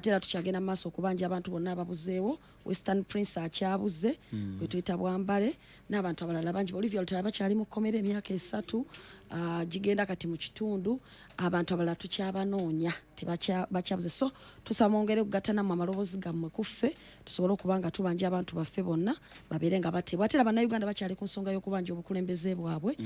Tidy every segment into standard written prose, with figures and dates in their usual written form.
tera tukyagenda maaso okubanja abantu bonna ababuzeewo Western Prince akyabuze gwe tuyita Bwambale n'abantu abalala bangi Olivia Lutala bakyali mu kkomera emyaka 3 gigenda kati mu kitundu abantu abalala tukyabanoonya bakyabuze so tusamongere kugatana mu amaloboozi gammwe kuffe tusobole okubanga tubanja abantu baffe bonna babeere nga bateebwa ate Bannayuganda bakyali ku nsonga y'okubanja obukulembeze bwabwe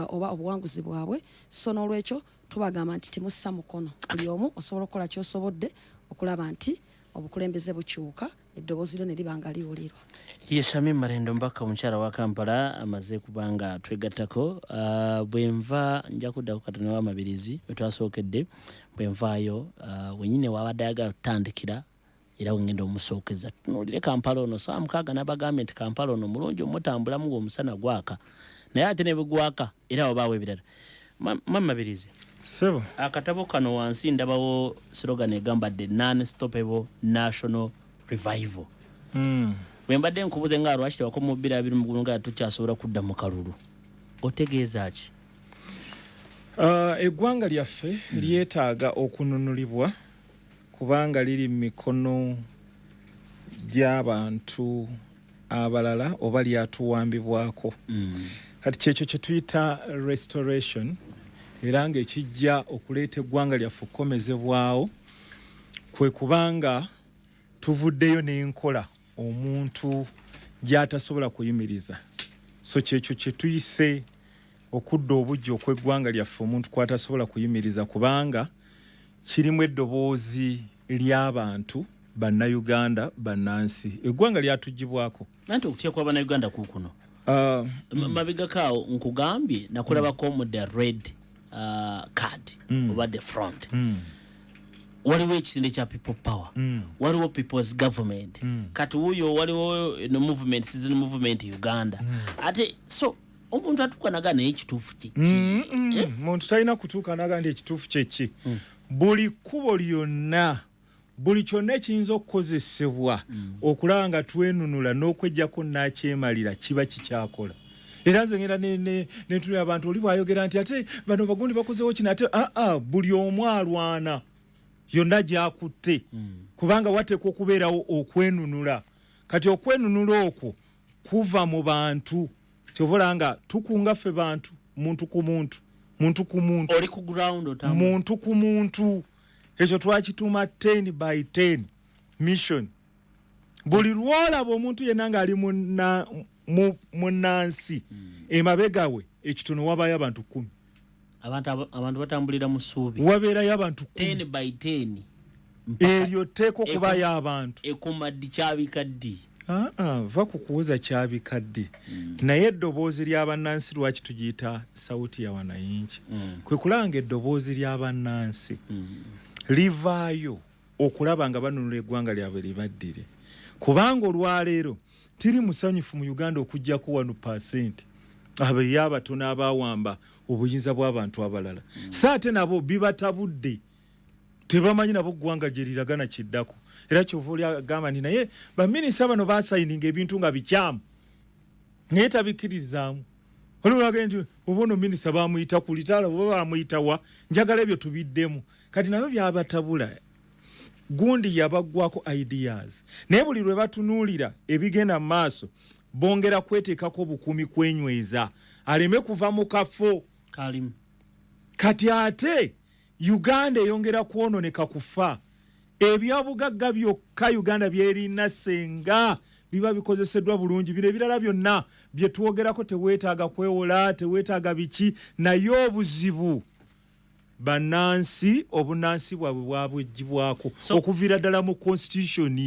oba obuwanguzi bwabwe so n'olwekyo tubagamba nti temussa mukono buli omu osobola okukola ky'osobodde okulaba nti obukulembeze bukyuka eddoboozi lyo ne libanga liwulirwa. Ye Shamim Malende mbaka omukyala wa Kampala amaze kubanga twegattako bwenva nja kuddako katone wa Mabiriizi wetwasookedde bwenvaayo wenyine wabadde ayagala tutandikira era wengenda omusookeza tunuulire Kampala ono saa mukaaga n'abagambye nti Kampala ono mulungi omutambulamu ng'omusana gwaka naye ate ne bwe gwaka era wabaawo ebirala. Mabiriizi sebo akatabo kano wansi ndabawo slogan egamba the non-stoppable national revival. Wembadde nkubuze nga lwaki tewakoma obubira abiri mu ggulu nga tukyasobola kudda mu kalulu otegeeza ki? Eggwanga lyaffe lyetaaga okununulibwa kubanga liri mu mikono gy'abantu abalala oba lyatuwambibwako. Kati kyekyo kye tuyita restoration era ng'ekijja okuleeta eggwanga lyaffe okukomezebwawo kwe kubanga tuvuddeyo n'enkola omuntu gy'atasobola kuyimiriza. So kyekyo kye tuyise okudda obujja okw'eggwanga lyaffe omuntu kw'atasobola kuyimiriza kubanga kirimu eddoboozi ly'abantu Bannayuganda bannansi. Eggwanga lyatugibwako. Nanti okutya kwa Bannayuganda kuukuno mabegakaawo nkugambye nakulabako mu the red card oba the front waliwo ekisinde kya people power waliwo people's government kati wuyo waliwo no movement season movement Uganda ate so omuntu atukanaga naye ekituufu kiki muntu talina kutuukanaga ndi ekituufu kyeki buli kkubo lyonna buli kyonna ekiyinza okukozesebwa okulaba nga twenunula n'okwejjako n'akyemalira kiba kikyakola. Era nze ngenda netuli abantu oli bwayogera nti ate bano bagundi bakozeewo kino ate buli omu alwana yonna gyakutte kubanga wateekwa okubeerawo okwenunula. Kati okwenunula okwo kuva mu bantu kyovola nga tukunga ffe bantu muntu ku muntu oli ku ground otamu muntu ku muntu ekyo twakituuma 10 by 10 mission. Buli lwolaba omuntu yenna ng'ali munansi emabega we ekitono wabayo abantu 10 abantu batambulira mu ssuubi wabeerayo abantu 10 by 10 eryo teeko kubayo abantu ekumaddi kyabikaddi va kukuwuza kyabikaddi naye eddoboozi ly'abannansi lwaki tugiyita sauti ya wananchi kwe kulanga eddoboozi ly'abannansi livaayo okulaba nga banunula eggwanga lyabwe libaddire kubanga olwaleero tiri musanyufu mu Uganda okujjako 1% abeyo abatono abawamba obuyinza bw'abantu abalala saate nabo bibatabudde tebamanyi nabo ggwanga gye liragana kiddako era kyova lyagamba nti naye baminisita bano basayininga ebintu nga bikyamu naye tabikkirizaamu olulaga nti obono minisita bamuyita ku litaala oba bamuyitawa njagala ebyo tubiddemu kati nabyo byabatabula gundi yabaggwako ideas naye buli lwe batunuulira ebigenda mu maaso bongera kweteekako obukuumi kwenyweza aleme kuva mu kafo kalimu kati ate Uganda eyongera kwononeka kufa ebyabugagga byokka Uganda byerina senga biba bikozeseddwa bulungi bino ebirala byonna bye twogerako teweetaaga kwewola teweetaaga biki naye obuzibu bannansi obunansi bwabwe bwabwegibwako okuviira ddala mu constitution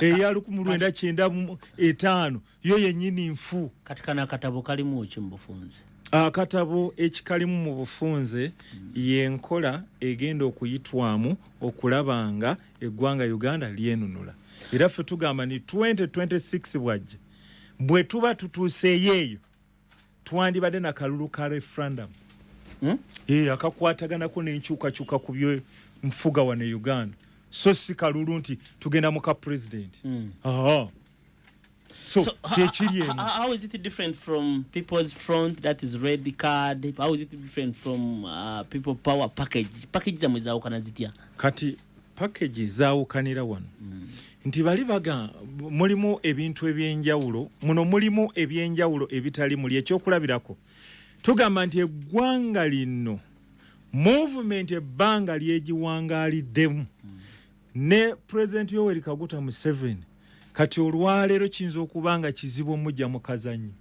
eya 1995 yo yennyini nfu. Kati kana akatabo kalimu ki mu bufunze? Akatabo ekikalimu mu bufunze yenkola egenda okuyitwamu okulabanga eggwanga Uganda lyenunula. Era ffe tugamba ni 2026 bwajja bwe tuba tutuuseeyo eyo twandibadde na kalulu ka referendum akakwataganako n'enkyukakyuka ku byo nfuga wano Uganda so si kalulu nti tugenda muka president. So how is it different from People's Front, that is red card? How is it different from people power package? Package zamwe zawo kana zitya? Kati package zaawukanira wano nti bali baga mulimu ebintu ebyenjawulo muno mulimu ebyenjawulo ebitali muli ekyokulabirako tugamba nti eggwanga lino movement ebbanga lyegiwangaaliddemu ne President Yoweri Kaguta Museveni kati olwaleero kiyinza okuba nga kizibu omujja mu kazannyo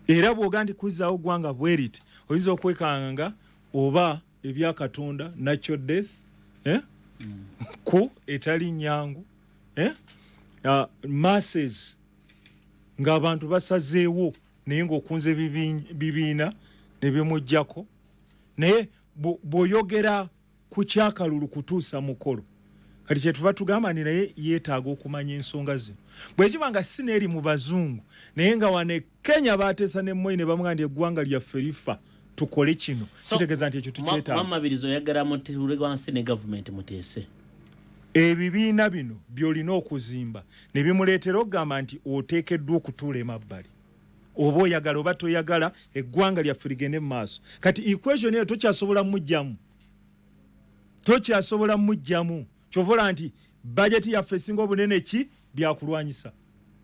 era bw'oga nti kuzzaawo ggwanga bweriti oyinza okwekanga oba ebyakatonda natural death ko etali nyangu masses ng'abantu basazeewo naye ng'okunze bibiina ne bimujjako naye bw'oyogera ku kyakalulu kutuusa mukolo kati kyetuva tugamba ni naye yeetaaga okumanya ensonga zino bwe kiba nga si neeri mu bazungu naye nga wane Kenya baateesa ne Moi ne bamugamba nti eggwanga lyaffe lifa tukole kino kitegeeza nti ekyo tukyetaaga Mabiriizi oyagala mutuulege wansi ne gavumenti muteese ebibiina bino by'olina okuzimba ne bimuleetera okugamba nti oteekeddwa okutuula emabbali oba oyagala oba toyagala eggwanga lyaffe ligende mu maaso kati equation eyo tokyasobola mujjamu kyovola nti bajeti yaffe esinga obunene ki byakulwanyisa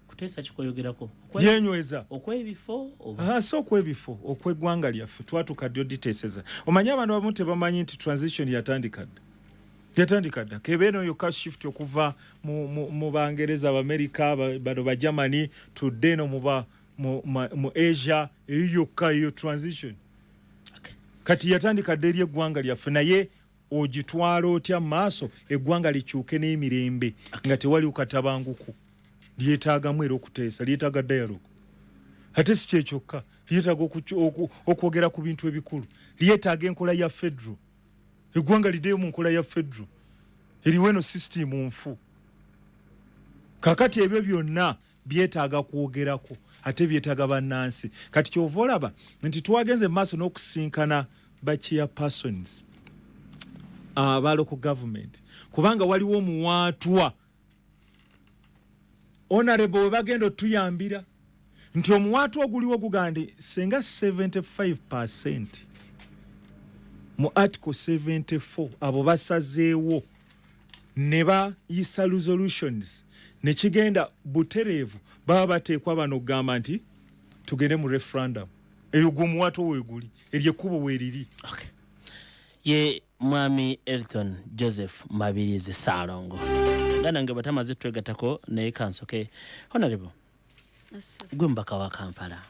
kuteesa kikoyogerako yenyweza okwebifo so okwebifo okweggwanga lyaffe twatukadde oditeeseza omanyi abantu abamu tebamanyi nti transition yatandikadda kebeeno yokka shift okuva mu Bangereza Abamerika bano ba Germany tudde eno mu Asia eyo yokka eyo transition kati yatandikadde eri eggwanga lyaffe naye ogitwala otya maaso eggwanga likyuke n'emirembe nga tewali ukatabanguko lyetaagamu era okuteesa lyetaaga dialogue ate si kyekyokka lyetaaga okwogera ku bintu ebikulu lyetaaga enkola ya federal eggwanga liddeyo mu nkola ya federal eriwo eno system nfu kakati ebyo byonna byetaaga kwogerako ate byetaaga bannansi kati kyova olaba nti twagenze mu maaso n'okusinkana ba chairpersons ba local government kubanga waliwo omuwaatwa honorable we bagenda otuyambira nti omuwaatwa oguliwo gugandi senga 75% mu article 74 abo basazeewo ne bayisa resolutions ne kigenda butereevu baba bateekwa bano okugamba nti tugende mu referendum eyo gw'omuwaatwa weeguli eryekkubo weeriri ye Mwami Elton Joseph Mabiriizi Saalongo nange batamaze twegatako naye kansoke honorable gwe mbaka wa Kampala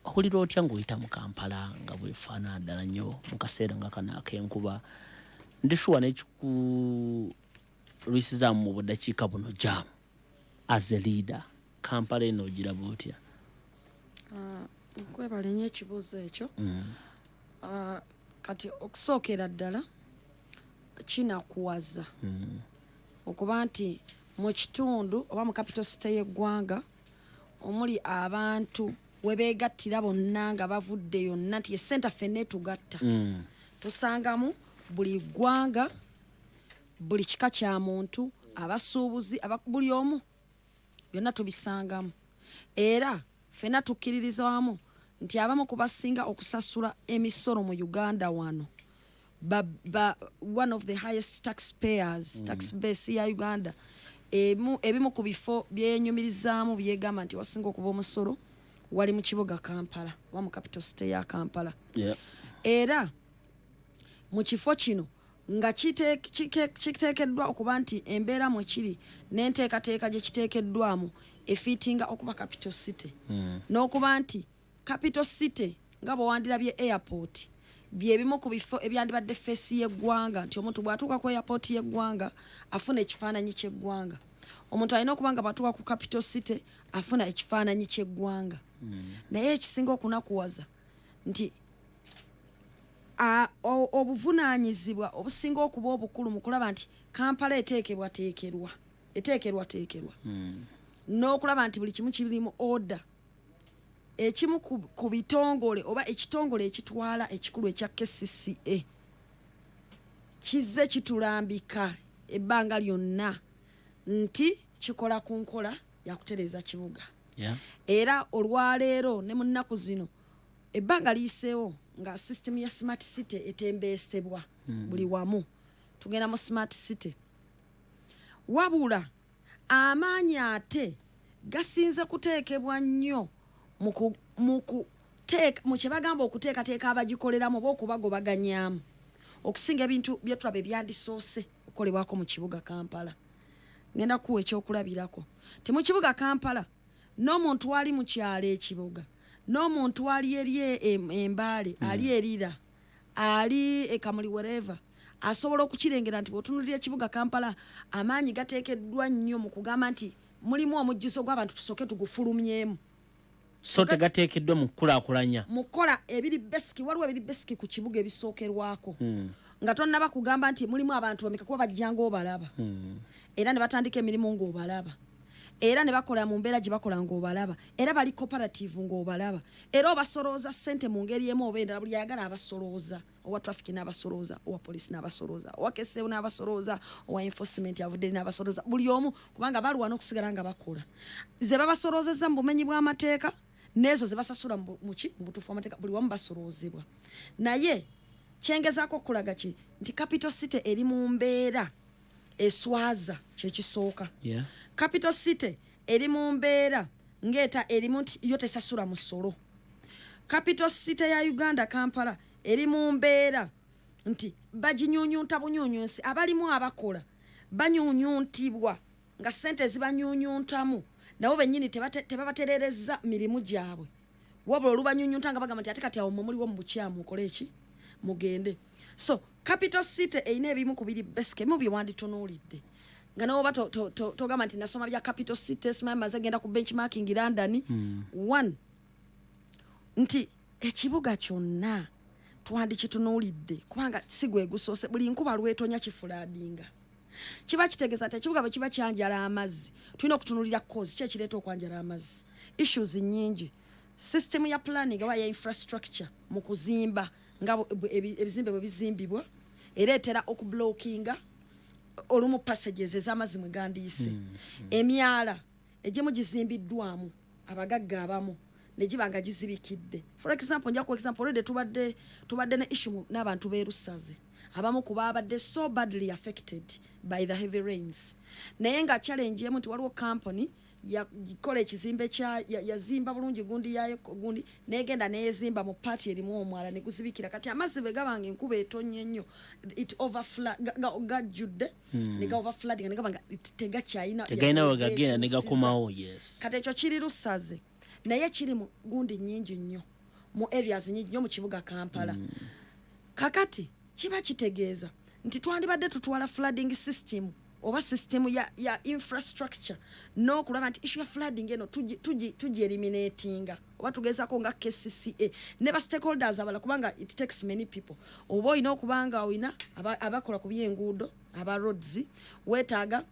okulira otya ng'oyita mu Kampala nga bwefaana ddala nnyo mu kaseera nga kana ak'enkuba ndishuwa n'ekikulwisizaamu mu buddakiika buno jam as a leader Kampala eno ogiraba otya nkwebala nnyo ekibuuzo ekyo kati okusookera ddala kinakuwaza okuba nti mu kitundu oba mu capital city y'eggwanga omuli abantu we beegattira bonna nga bavudde yonna nti esenta ffenna etugatta tusangamu buli ggwanga buli kika kya muntu abasuubuzi buli omu byonna tubisangamu era ffenna tukkiririza wamu nti abamu kubasinga okusasula emisolo mu Uganda wano one of the highest taxpayers tax base ya Uganda ebimu ku bifo byenyumirizaamu byegamba nti wasinga okuba omusolo wali mu kibuga Kampala wa mu capital city ya Kampala era mu kifo kino nga kiteekeddwa okuba nti embeera mwe kiri n'enteekateeka gye kiteekeddwamu efiitinga okuba capital city n'okuba nti capital city nga bwewandirabye airport byebimu ku bifo ebyandibadde feesi y'eggwanga nti omuntu bw'atuuka ku airport y'eggwanga afuna ekifaananyi ky'eggwanga omuntu alina okuba nga bw'atuuka ku capital city afuna ekifaananyi ky'eggwanga naye ekisinga okunakuwaza nti obuvunaanyizibwa obusinga okuba obukulu mu kulaba nti Kampala eteekerwa n'okulaba nti buli kimu kiri mu order ekimu ku bitongole oba ekitongole ekitwala ekikulu ekya KCCA kizze kitulambika ebbanga lyonna nti kikola ku nkola yakutereeza kibuga era olwaleero ne mu nnaku zino ebbanga liyiseewo nga system ya smart city etembeesebwa buli wamu tugenda mu smart city wabula amaanyi ate gasinze kuteekebwa nnyo mu kye bagamba okuteekateeka abagikoleramu oba okubagobaganyamu okusinga ebintu byetulaba ebyandisoose okukolebwako mu kibuga Kampala. Ngenda kuwa ekyokulabirako ti mu kibuga Kampala n'omuntu wali mu kyalo Ekibuga n'omuntu wali eri Embaale ali erira ali ekamuli wherever asobola okukirengera nti bw'otunulira ekibuga Kampala amaanyi gateekeddwa nnyo mu kugamba nti mulimu omujjuso gw'abantu tusooke tugufulumyemu. So tegateekeddwa mu kukulaakulanya mu kukola ebiri besiki waliwo ebiri besiki ku kibuga ebisookerwako nga tonnaba kugamba nti mulimu abantu bameka kuba bajjanga obalaba era ne batandika emirimu ng'obalaba era ne bakola mu mbeera gye bakola ng'obalaba era bali cooperative ng'obalaba era obasolooza ssente mu ngeri emu oba endala buli ayagala abasolooza owa traffic n'abasolooza owa police n'abasolooza owa keseewu n'abasolooza owa enforcement yavudde n'abasolooza buli omu kubanga balwana n'okusigala nga bakola ze babasoloozezza mu bumenyi bw'amateeka nezo ze basasula mu butuufu amateeka buli wamu basoloozebwa naye kyengezaako okulaga ki nti capital city eri mu mbeera eswaza kyekisooka capital city eri mu mbeera ng'eta erimu nti yo tesasula musolo. Capital city ya Uganda Kampala eri mu mbeera nti baginyunyunta bunyunyunsi abalimu abakola banyunyuntibwa nga ssente zibanyunyuntamu nabo bennyini tebabaterereza mirimu gyabwe wabula olubanyunyunta nga bagamba nti ate kati awo muliwo mu bukyamu mukole eki mugende. So capital city eyina ebimu ku biri besike mu byewanditunuulidde nga nawo togamba nti nasoma bya capital city simaze genda ku benchmarking London one nti ekibuga kyonna twandikitunuulidde kubanga si gwe gusoose buli nkuba lwetonya kifuladinga kiba kitegeeza nti ekibuga bwe kiba kyanjala amazzi tulina okutunuulira cause ki ekireeta okwanjala amazzi. Issues nnyingi system ya planning oba ya infrastructure mu kuzimba nga ebizimbe bwe bizimbibwa ereetera okublockinga olumu passages ez'amazzi mwe gandiise emyala egimu gizimbiddwamu abagagga abamu ne giba nga gizibikidde. For example njja ku example already tubadde ne issue n'abantu b'erusaze abamu kuba abadde so badly affected by the heavy rains naye nga challenge emu nti waliwo company yakola ekizimbe yazimba bulungi gundi yayo gundi negenda neyezimba mu party erimu omwala ne guzibikira kati amazzi bwe gabanga enkuba etonye nnyo it overflood gajjudde ne ga overflooding ne gabanga tegakyayina wagagenda ne gakomawo. Yes, kati ekyo kiri Lusaze naye kiri mu gundi nnyingi nnyo mu areas nnyingi nnyo mu kibuga Kampala. Kakati kiba kitegeeza nti twandibadde tutwala flooding system oba system ya infrastructure n'okulaba nti issue ya flooding eno tugi eliminatinga oba tugezaako nga KCCA ne ba stakeholders abala kubanga it takes many people oba olina okubanga olina abakola ku byenguudo aba roads weetaaga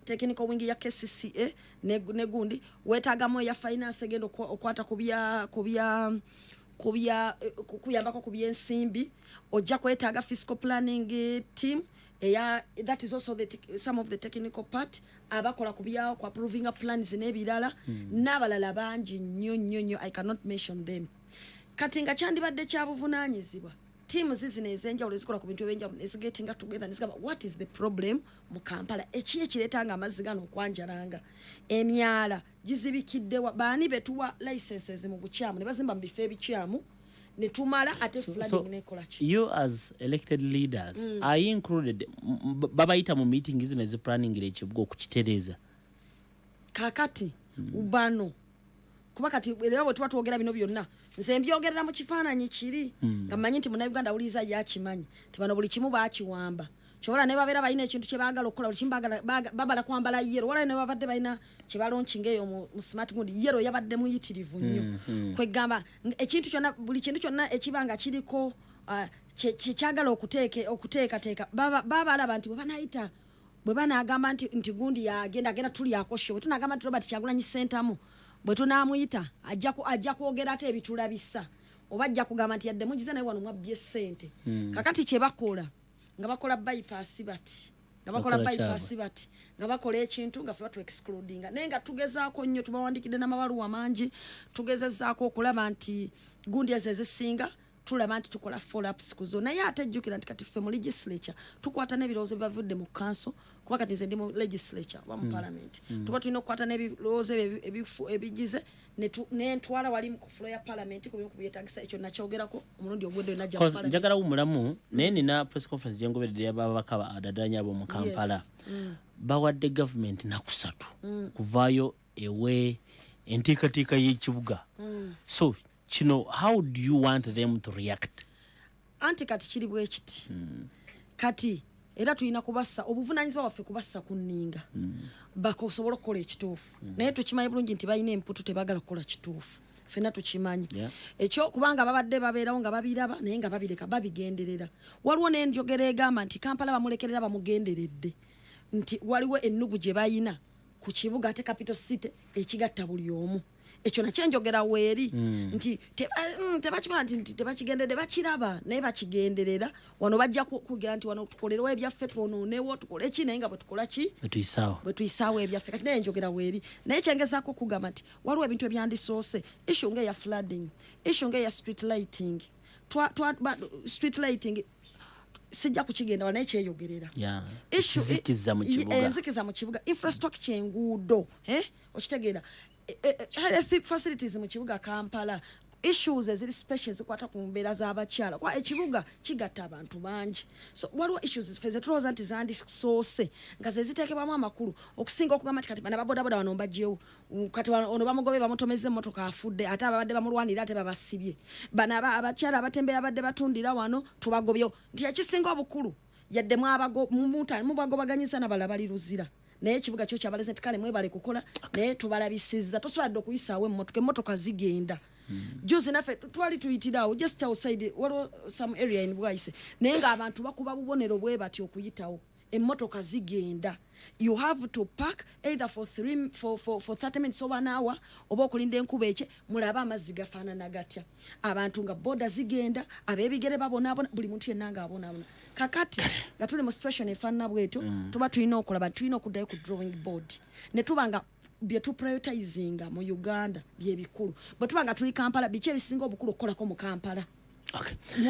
technical wing ya KCCA ne gundi weetaagamu ya finance egenda okwata kuyambako ku byensimbi ojja kwetaaga fiscal planning team that is also some of the technical part abakola kubya kwa approving plans n'ebirala n'abalala bangi nnyo I cannot mention them. Kati nga kyandibadde kya buvunaanyizibwa teams zino ez'enjawulo ezikola ku bintu ebyenjawulo ezigetinga together nezigamba what is the problem mu Kampala eki ekireetanga amazzi gano okwanjalanga emyala gizibikiddewa baani betuwa licenses mu bukyamu ne bazimba mu bifo ebikyamu netumala ate flooding nekola ki. You as elected leaders are you included babayita mu meetings zino ezi planning ekibuga okukitereeza kakati bano kuba kati era bwe tuba twogera bino byonna nze mbyogerera mu kifaananyi kiri nga mmanyi nti Munnayuganda awuliriza yakimanyi nti bano buli kimu baakiwamba kyobola ne babeera balina ekintu kye baagala okukola buli kimu babala kwambala yero wala ne babadde balina kye balonkinga eyo mu smart gundi yero yabadde muyitirivu nnyo kwegamba ekintu kyonna buli kintu kyonna ekibanga kiriko kyagala okuteekateeka babalaba nti bwe banagamba nti gundi agenda tulyako show tunagamba nti Robert Kyagulanyi Sentamu bwe tunaamuyita ajja kwogera ate ebitulabisa oba ajja kugamba nti yadde mugize naye wano mwabbye ssente kakati kye bakola nga bakola bypass bati nga bakola ekintu nga ffe excludinga naye nga tugezaako nnyo tubawandikidde n'amabaluwa mangi tugezezzaako okulaba nti gundi ezo ezisinga tulaba nti tukola follow ups kuzo naye ate jjukira nti kati ffe mu legislature tukwata n'ebirowoozo bibavudde mu council kuba kati nze ndi mu legislature oba mu parliament tuba tulina okukwata n'ebirowoozo ebigize nentwala wali mu floor ya parliament ku bintu byetagisa ekyo nakyogerako omulundi ogwedde najja mu parliament njagala umulamu naye nina press conference gyengoberedde y'ababaka adadanya abo mu Kampala bawadde government nakusatu kuvaayo ewe enteekateeka y'ekibuga so kino how do you want them to react anti kati kiri bwe kiti kati era tulina kubassa obuvunanyizibwa bwaffe kubassa ku nninga bakosobola okukola ekituufu naye tukimanyi bulungi nti balina emputu tebagala kukola kituufu ffenna tukimanyi ekyo kubanga babadde babeerawo nga babiraba naye nga babireka babigenderera waliwo n'enjogera egamba nti Kampala bamulekerera bamugenderedde nti waliwo ennugu gye bayina ku kibuga ate capital city ekigatta buli omu ekyo nakyenjogera weeri nti tebakikola nti tebakigenderede bakiraba naye bakigenderera wano bajja kugira nti wano tukolerewo ebyaffe twonoonewo tukole ki naye nga bwe tukola ki bwe tuyisaawo ebyaffe kati naye njogera weeri naye kyengezaako okugamba nti waliwo ebintu ebyandisoose issue ng'eya flooding issue ng'eya street lighting sijja kukigenda naye kyeyogerera enzikiza mu kibuga infrastructure enguudo okitegeera health facilities mu kibuga Kampala issues eziri special zikwata ku mbeera z'abakyala kwa ekibuga kigatta abantu bangi so waliwo issues feze tulowooza nti zandisoose nga ze ziteekebwamu amakulu okusinga okugamba nti kati bana babodaboda wano mbagyewo kati ono bamugobe bamutomeze emmotoka afudde ate ababadde bamulwanira ate babasibye bana abakyala abatembeya abadde batundira wano tubagobyewo nti ekisinga obukulu yadde mubagobaganyisa nabala bali luzira naye ekibuga kyo kyabaleze nti kale mwebale kukola naye tubalabisiza tosoboladde okuyisaawo emmotoka zigenda juzi naffe twali tuyitirawo just outside waliwo some area in Bwaise naye ng'abantu bakuba bubonero bwe bati okuyitawo emmotoka zigenda you have to park either for 30 minutes or an hour oba okulinda enkuba ekye mulaba amazzi gafaanana gatya abantu nga boda zigenda ab'ebigere babonaabona buli muntu yenna ng'abonaabona kakati nga tuli mu situation efaanana bwetyo tuba tulina okulaba tulina okuddayo ku drawing board ne tuba nga bye tu prioritizinga mu Uganda bye bikulu bwe tuba nga tuli Kampala biki ebisinga obukulu okukolako mu Kampala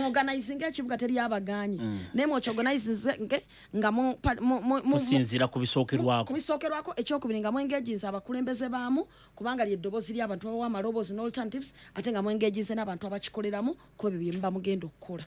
organizing ekibuga teri abaganyi naye mwokyogonizinge nga musinziira ku bisookerwako ekyokubiri nga mwengeginze abakulembeze baamu kubanga ly'eddoboozi ly'abantu abawa amaloboozi n'alternatives ate nga mwengeginze n'abantu abakikoleramu ku ebyo bye muba mugenda okukola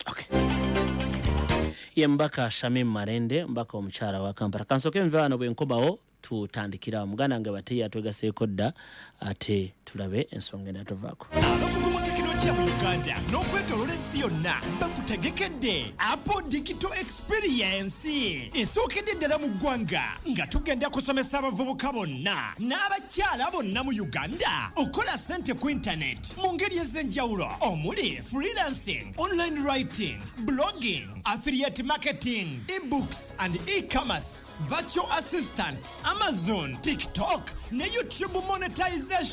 ye mbaka Shamim Malende mbaka omukyala wa Kampala kansoke nve wano bwe nkobawo tutandikira muganda nga bate yatwegaseeko dda ate tulabe ensonga endatuvaako abakugu mu tekinologiya mu Uganda n'okwetoloola ensi yonna bakutegekedde Apple Digital Experience esookedde ddala mu ggwanga nga tugenda kusomesa abavubuka bonna n'abakyala bonna mu Uganda okola ssente ku internet mu ngeri ez'enjawulo omuli freelancing, online writing, blogging, affiliate marketing, ebooks and e-commerce, virtual assistant, Amazon, TikTok ne YouTube monetization.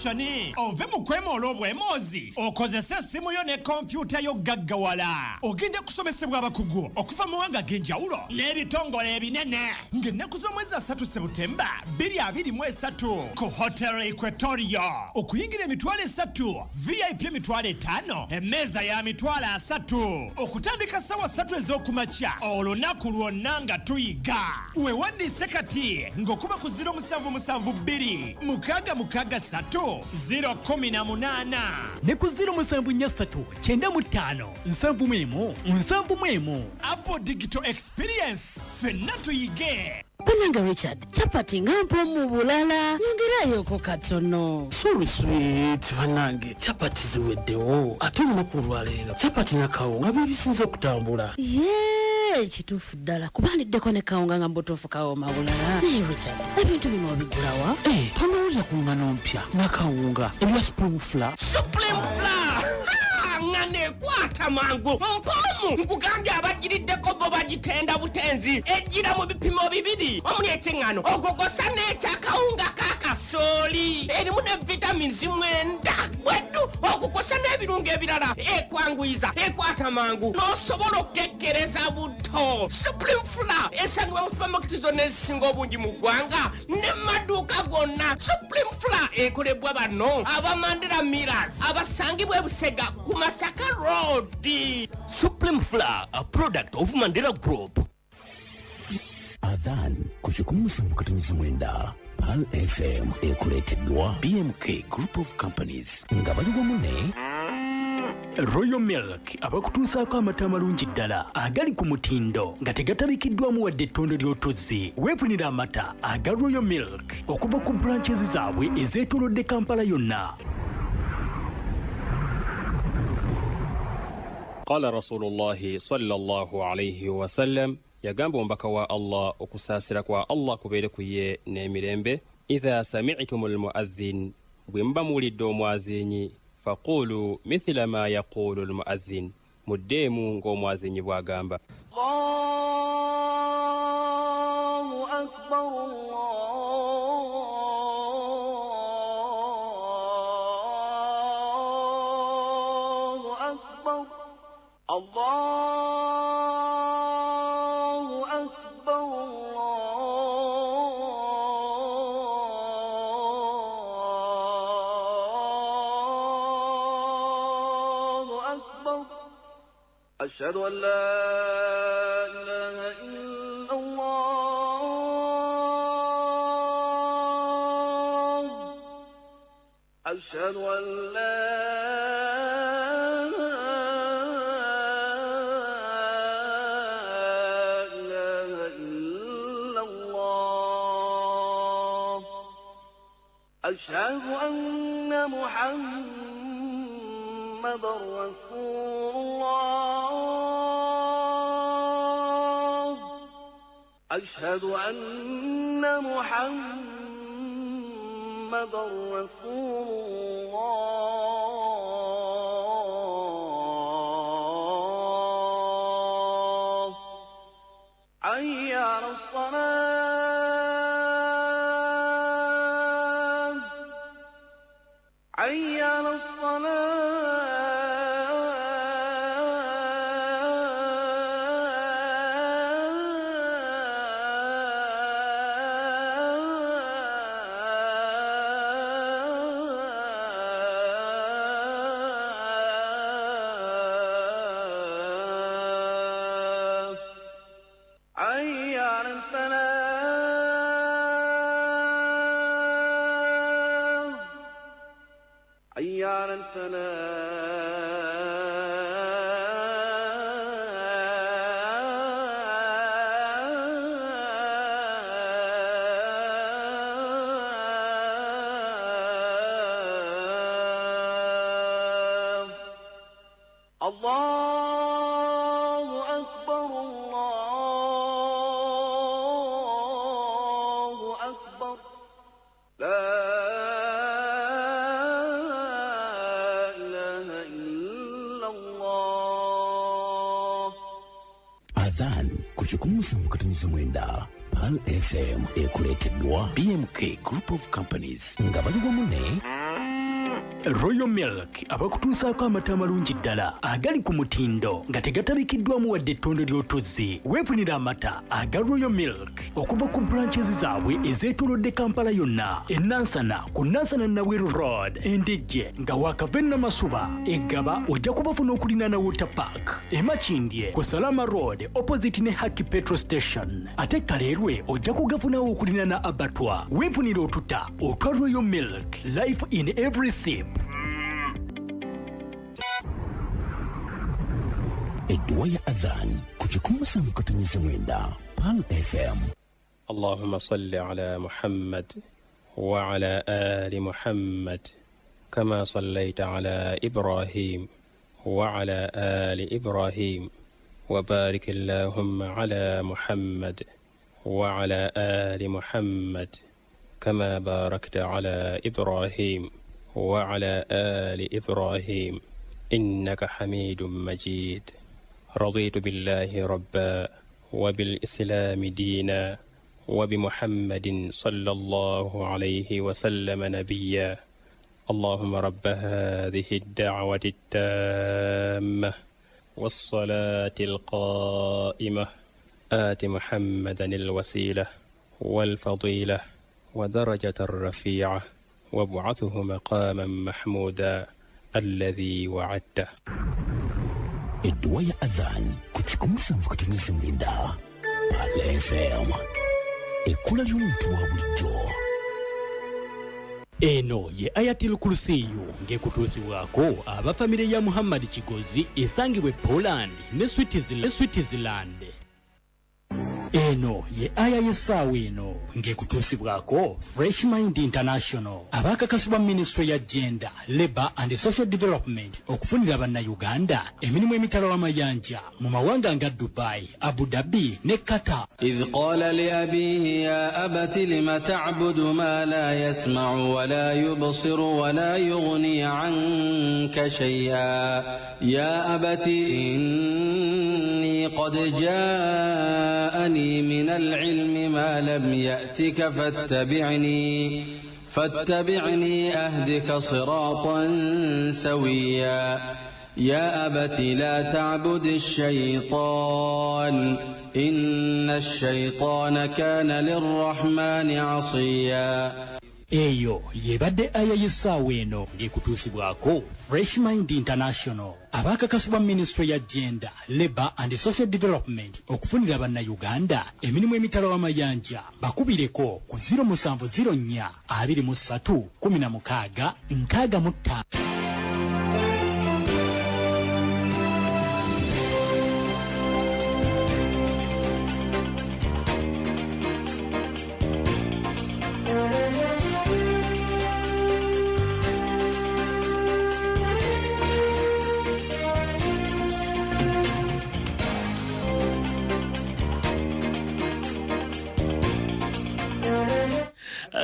Ove mu kwemoola obwemoozi okozesa essimu yo ne kompyuta yo gaggawala ogenda kusomesebwa abakugu okuva mu mawanga g'enjawulo n'ebitongole ebinene ng'ennaku z'omwezi 3 Septemba 2023 ku Hotel Equatoria okuyingira emitwalo 3 VIP emitwalo 5 emmeeza ya mitwalo 3 okutandika ssaawa 3 ez'okumakya olunaku lwonna nga tuyiga weewandiise kati ng'okuba ku 07772 663 018 ne ku 073 95 7 Apple Digital Experience ffenna tuyige. Bananga Richard, chapati ngampo mu bulala. Nyongerayo ko katono. Sorry sweet, banange. Chapati ziweddewo. Ate olunaku lwaleero. Chapati na kawunga bibisinza okutambula. Yee, kituufu ddala. Kubandiddeko ne kawunga nga mbutuufu kawoma bulala. Hey Richard, ebintu bino obigulawa? Tonowulira ku ngano mpya na kawunga ebya Supreme Flour. Supreme Flour! Ngane kwata mangu mpomu nkugambye abagiriddeko bo bagitenda butenzi ejjira mu bipimo bibiri omuli ekyengano ogogosa n'ekyakawunga kakasooli erimu ne vitamins mwenda bwedu okukosa n'ebirungo ebirala ekwanguyisa ekwata mangu n'osobola okukekkereza buto. Supreme Flour esangibwa mu supermarket zonna ezisinga obungi mu ggwanga ne maduuka gonna. Supreme Flour ekolebwa bano aba Mandela Millers abasangibwa e Busega ku Masaka Road. Supreme Flour, a product of Mandela Group. Adhan kuchikumusambukataniza mwenda PAL FM ekuleteddwa BMK Group of Companies nga bali wamu ne Royal Milk abakutuusaako amata amalungi ddala agali ku mutindo nga tegatabikiddwamu wadde ettondo ly'otuzzi. Weefunira amata aga Royal Milk okuva ku branches zaabwe ezeetoolodde Kampala yonna. قال رسول الله صلى الله عليه وسلم يغامب مبكوا الله okusaasira kwa Allah kubeere kuye n'emirembe. إذا سمعتم المؤذن bwemba muwulidde omwazinyi فقولوا مثل ما يقول المؤذن muddeemu ng'omwazinyi bw'agamba. الله أكبر الله أكبر الله أكبر أشهد أن لا إله إلا الله أشهد أن لا أشهد أن محمد رسول الله أشهد أن محمد رسول الله حي على الصلاة حي على الصلاة حي على الفلاح حي على الفلاح. الله أكبر الله أكبر لا Adhan kuchikumusambukataniza mwenda PAL FM ekuleteddwa BMK Group of Companies nga bali wamu ne Royal Milk abakutuusaako amata amalungi ddala agali ku mutindo nga tegatabikiddwamu wadde ettondo ly'otuzzi. Weefunira amata aga Royal Milk okuva ku branches zaabwe ezeetoolodde Kampala yonna. Ennansana ku Nansana Nabweru Road, Endejje nga waakava e Namasuba, Eggaba ojja kubafuna okulinaana Water Park, e Makindye ku Salama Road opposite ne Haki Petrol Station, ate Kaleerwe ojja kugafunawo okulinaana Abattoir. Weefunira otuta otwa Royal Milk, life in every sip. edduwa ya Adhan kuchikumusambukataniza mwenda PAL FM. اللهم صل على محمد وعلى آل محمد كما صليت على إبراهيم وعلى آل إبراهيم وبارك اللهم على محمد وعلى آل محمد كما باركت على إبراهيم وعلى آل إبراهيم إنك حميد مجيد. رضيت بالله ربا وبالإسلام دينا وبمحمد صلى الله عليه وسلم نبيا. اللهم رب هذه الدعوة التامة والصلاة القائمة آت محمدا الوسيلة والفضيلة ودرجة الرفيعة وابعثه مقاما محمودا الذي وعدته. الدوايا أذان كتكم سنفكتنيز mwenda Pale FM ekula ly'omuntu wa bulijjo. Eno ye Ayatul Kursiyu ng'ekutuusibwako abafamire ya Muhammad Kigozi esangibwa Poland ne Switzerland. Eno ye aya y'essaawa eno ng'ekutuusibwako Fresh Mind International abakakasibwa Ministry ya Gender, Labour and Social Development okufunira bannayuganda emirimu emitala w'amayanja mu mawanga nga Dubai, Abu Dhabi ne Qatar. إذ قال لأبيه يا أبت لم تعبد ما لا يسمع ولا يبصر ولا يغني عنك شيئا يا أبت إني قد جاءني من العلم ما لم يأتك فاتبعني أهدك صراطا سويا يا أبت لا تعبد الشيطان إن الشيطان كان للرحمن عصيا. Eyo yebadde aya y'essaawa eno ng'ekutuusibwako Fresh Mind International abakakasibwa Ministry ya Gender, Labour and Social Development okufunira bannayuganda emirimu emitala w'amayanja bakubireko ku 0704 23 16 65.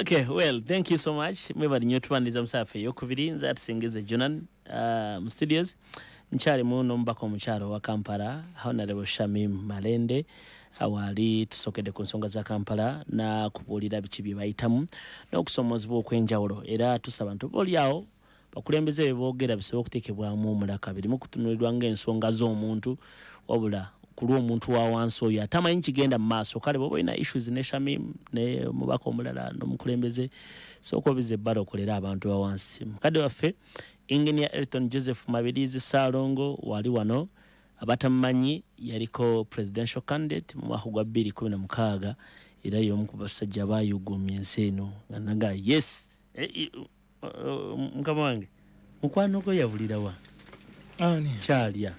Okay, well, thank you so much. Mwebali nyo tuwandiza msafe yokubiri nza atusingize Jonan studios. Nchari muno mbako mcharo wa Kampala. Honorable Shamim Malende. Awali tusokede ku nsonga za Kampala na kubuulira biki bye bayitamu n'okusomozebwa okwenjawulo era tusaba nti boli awo bakulembeze be boogera bisobola okuteekebwamu omulaka birimu kutunuulirwa ng'ensonga z'omuntu wabula kuli omuntu wa wansi oyo atamanyi kigenda mu maaso kale bw'oba olina issues ne Shamim ne mubaka omulala n'omukulembeze sooka obize ebbala okolera abantu ba wansi. Mukadde waffe Engineer Elton Joseph Mabiriizi Saalongo wali wano abatamanyi yaliko presidential candidate mu mwaka gwa 2016 era y'omu ku basajja baayugumya ensi eno nga yes mukama wange mukwano gwo yavulira wa ani Charlia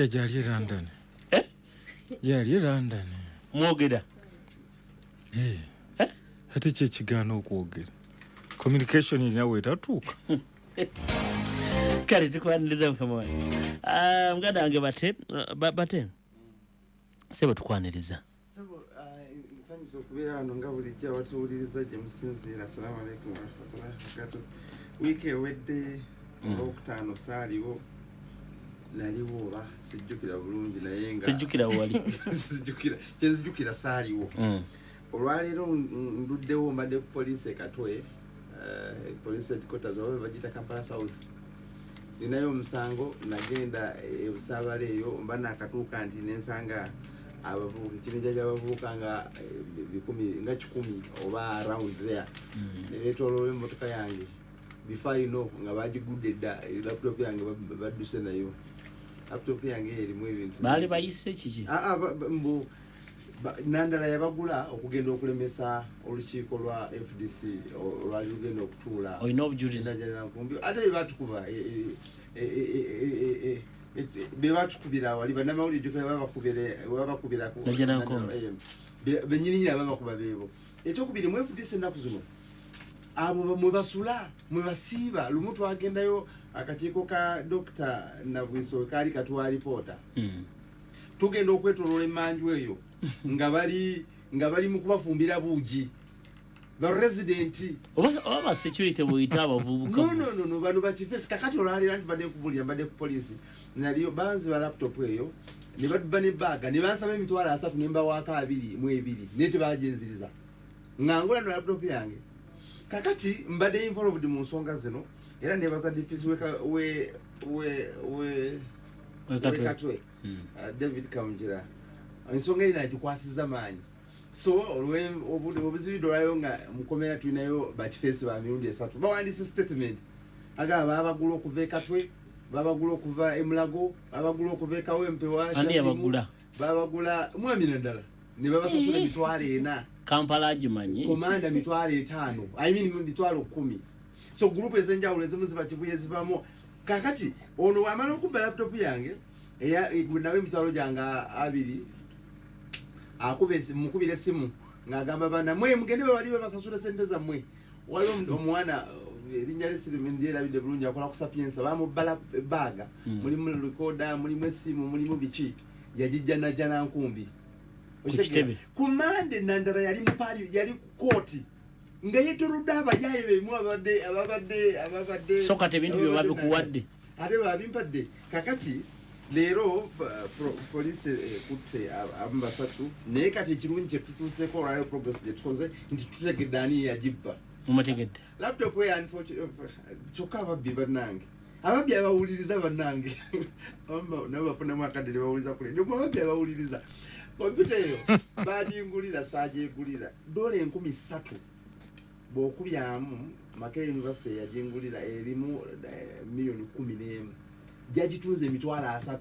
gyali London gyali London mwogera ate kyekigaana okwogera communication nawe etatuuka kale tukwaniriza mukama wange muganda wange bate sebo tukwaniriza nsanyusa okubeera wano nga bulijjo abatuwuliriza gye musinziira. Assalamu alaikum warahmatullahi wabarakatuh. Wiiki ewedde olwokutaano saaliwo naliwo oba sijjukira bulungi naye nga tujjukira wali kyenzijjukira saaliwo. Olwaleero nduddewo mbadde ku poliisi e Katwe, poliisi headquarters oba bagiyita Kampala South. Ninayo omusango nagenda ebusaabala eyo mba nakatuuka nti nensanga abavubuka ekibinja gy'abavubuka nga 10 oba around there nebeetooloola emmotoka yange bifayino nga bagigudde dda laptop yange badduse nayo. Laptop yange erimu ebintu baali bayise kiki mbu nandala yabagula okugenda okulemesa olukiiko lwa FDC olwali lugenda okutuula olina obujulizi ate bebatukuba bebatukubira wali bannamawulire babakubira benyininyina babakuba beebo. Ekyokubiri mu FDC ennaku zino abo mwe basula mwe basiiba. Lumu twagendayo akakiiko ka Dr. Nabwiso kaali katuwa alipoota tugenda okwetoloola emmanju eyo nga bali mu kubafumbira buugi ba resident oba security buyita abavubuka no bano bakifesi kakati olwalira nti mbadde ku poliisi naliyo banzi ba laptop eyo ne badduba ne baaga ne bansaba emitwalo 3 ne mbawaako 22 naye tebagenziriza ng'angola no laptop yange kakati mbadde involved mu nsonga zino era nebaza DPC wekatwe David Kamujira ensonga ina gikwasiza maanyi so obuzibido lwayo nga mukomera tulinayo bakifeesi ba mirundi esatu bawandise statement agaba babagula okuva ekatwe babagula okuva emulago babagula okuva ekawempe wa Shamim babagula mwami naddala ne babasasula emitwalo 4 Kampala agimanyi komanda mitwalo 5 I mean mitwalo 10 so group ezenjawulo ezimu ziba kibuye zivamo kakati ono wamala okubba laptop yange nawe mitwalo janga 2 mukubire simu ngagamba bana mwe mugende bali basasula sente za mwe waliwo omwana erinnya lesirimu ndyerabidde bulungi akola ku sapiensa bamubala baga mulimu recorder mulimu esimu mulimu biki yagijjana jana nkumbi kumande nandara yali mupali yali koti nga yetorudde abayaye bemu ababadde soka tebintu byo babikuwadde ate babimpadde kakati leero police kutte abambasatu naye kati ekirungi kyetutuuseeko olwaliro progress gyetukoze nti tutegedde ani yagibba mumategedde laptop we kyokka ababbi bannange ababbi abawuliriza bannange nabo bafunamu akadde bawuliriza kule ndio ababbi abawuliriza kompyuta eyo bagingulira sagyegulira $3,000 bw'okubyamu Makerere University yagingulira erimu $11,000,000 jagitunze emitwalo 3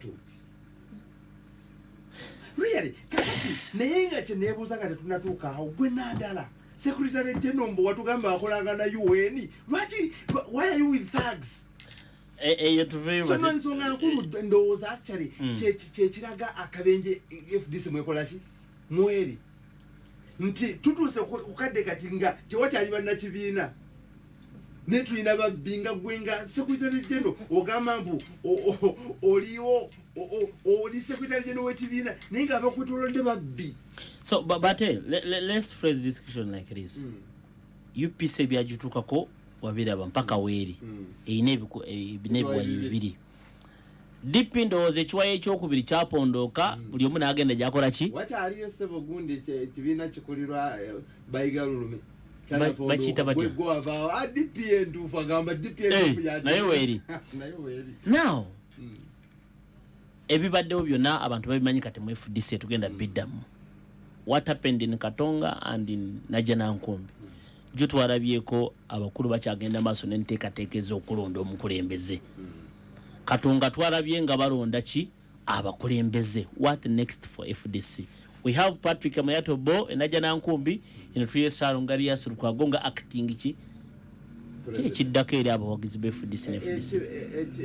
really kakati naye nga kyeneebuuza nga tetunatuuka awo gwe naddala Secretary General mbo watugamba akolanga na UN why are you with thugs so nsonga nkulu ndowooza actually kyekiraga akabenje FDC mwekola ki mweri nti tutuuse kukadde kati nga tewakyali bannakibiina netulina babbinga gwenga Secretary General ogamba mbu oliwo oli Secretary General w'ekibiina naye nga abakwetolodde babbi. So but let's phrase this question like this. UPC byagituukako wabiraba mpaka weeri eyina ebinebwa bibiri dipi ndowooza ekiwayo ekyokubiri kyapondooka buli omu n'agenda gyakola ki wakyaliyo ssebo gundi ekibiina kikulirwa bayigalulume bakiyita batya dipi entuufu agamba dipi entuufu naye weeri now ebibaddewo byonna abantu babimanyi kati mu FDC tugenda biddamu what happened in Katonga and in Najanankumbi jo twalabyeko abakulu bakyagenda maaso n'enteekateeka ez'okulonda omukulembeze Katonga twalabye nga balonda ki abakulembeze. What next for FDC? We have Patrick Amayato Bo Najanankumbi in 3 years Salungaria Surukwagonga acting ki kiddako eri abawagizi ba FDC ne FDC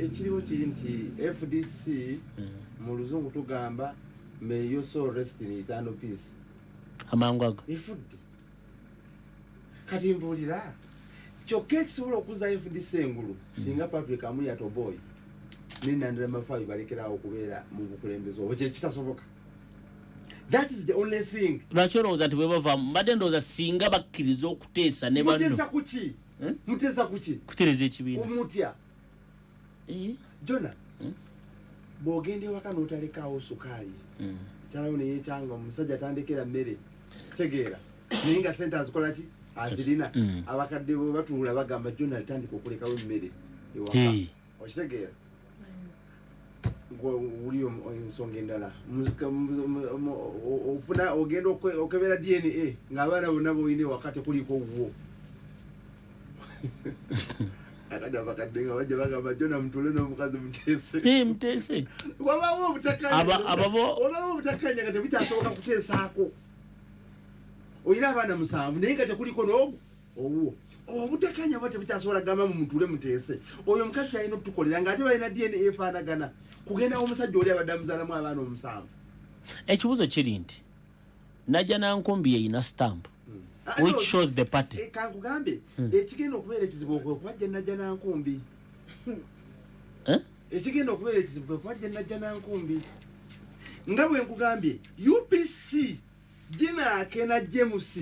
ekiriwo kiri nti FDC mu luzungu tugamba may your soul rest in eternal peace amangu ago ifudde kati mbulira kyokka ekisobola okuza FDC engulu singa Patrick Amayato Boy n'Nandera Mafayo balekerawo okubeera mu bukulembeze obwo kitasoboka. That is the only thing. Lwaki olowooza nti bwe bava mbadde ndowooza singa bakkiriza okuteesa ne banno muteesa kuki muteesa kuki kutereza ekibiina omutya Jona bw'ogenda ewaka n'otalekaawo sukaali kyalawo neyekyanga omusajja atandikira mmere tegeera naye nga sente azikola ki azirina abakadde bwe batuula bagamba Jona alitandika okulekawo emmere ewaka okitegeera uli ensonga endala ofuna ogenda okebera DNA ng'abaana bonna boyine wakati kuliko wo akati abakadde nga bajja bagamba Jona mutule n'omukazi muteese wabawo obutakanya nga tebikyasoboka kuteesaako oyina abaana 7 naye nga tekuliko n'ogu owo obutakanya bwate bukyasobola gamba mu mutule muteese oyo omukazi alina okutukolera ng'ate balina DNA efaanagana kugenda omusajja oli abadde amuzaalamu abaana 7. Ekibuuzo kiri nti Najanankumbi yeyina stamp which shows the party. Kankugambe ekigenda okubeera ekizibu okwajja Najanankumbi ekigenda okubeera ekizibu okwajja Najanankumbi nga bwe nkugambye UPC Jimake na James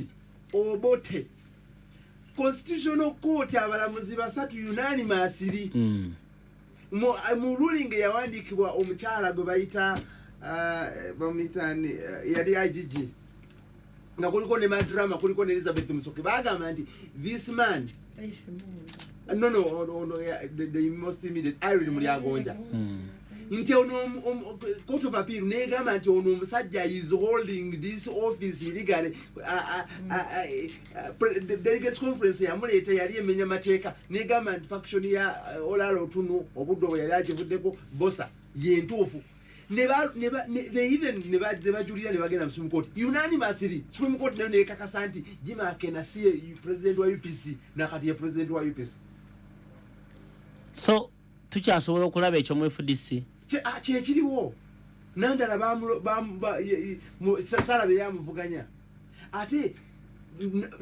Obote Constitutional Court abalamuzi 3 unanimously mu ruling yawandiikibwa omukyala gwe bayita bamuyitani yali IGG nga kuliko ne madrama kuliko ne Elizabeth Musoke bagamba nti this man no the most immediate Irene Mulyagonja nti ono court of appeal negamba nti ono omusajja is holding this office illegally delegates conference yamuleeta yali emenya mateeka negamba nti faction ya Olalo Tunu obudde bwe yali agivuddeko bosa yentuufu they even never julira ne bagenda mu Supreme Court unanimously Supreme Court nayo nekakasa nti Jima Akenasiye president wa UPC nakati ya president wa UPC. So tukyasobola okulaba ekyo mu FDC kyekiriwo nandala Salabe yamuvuganya ate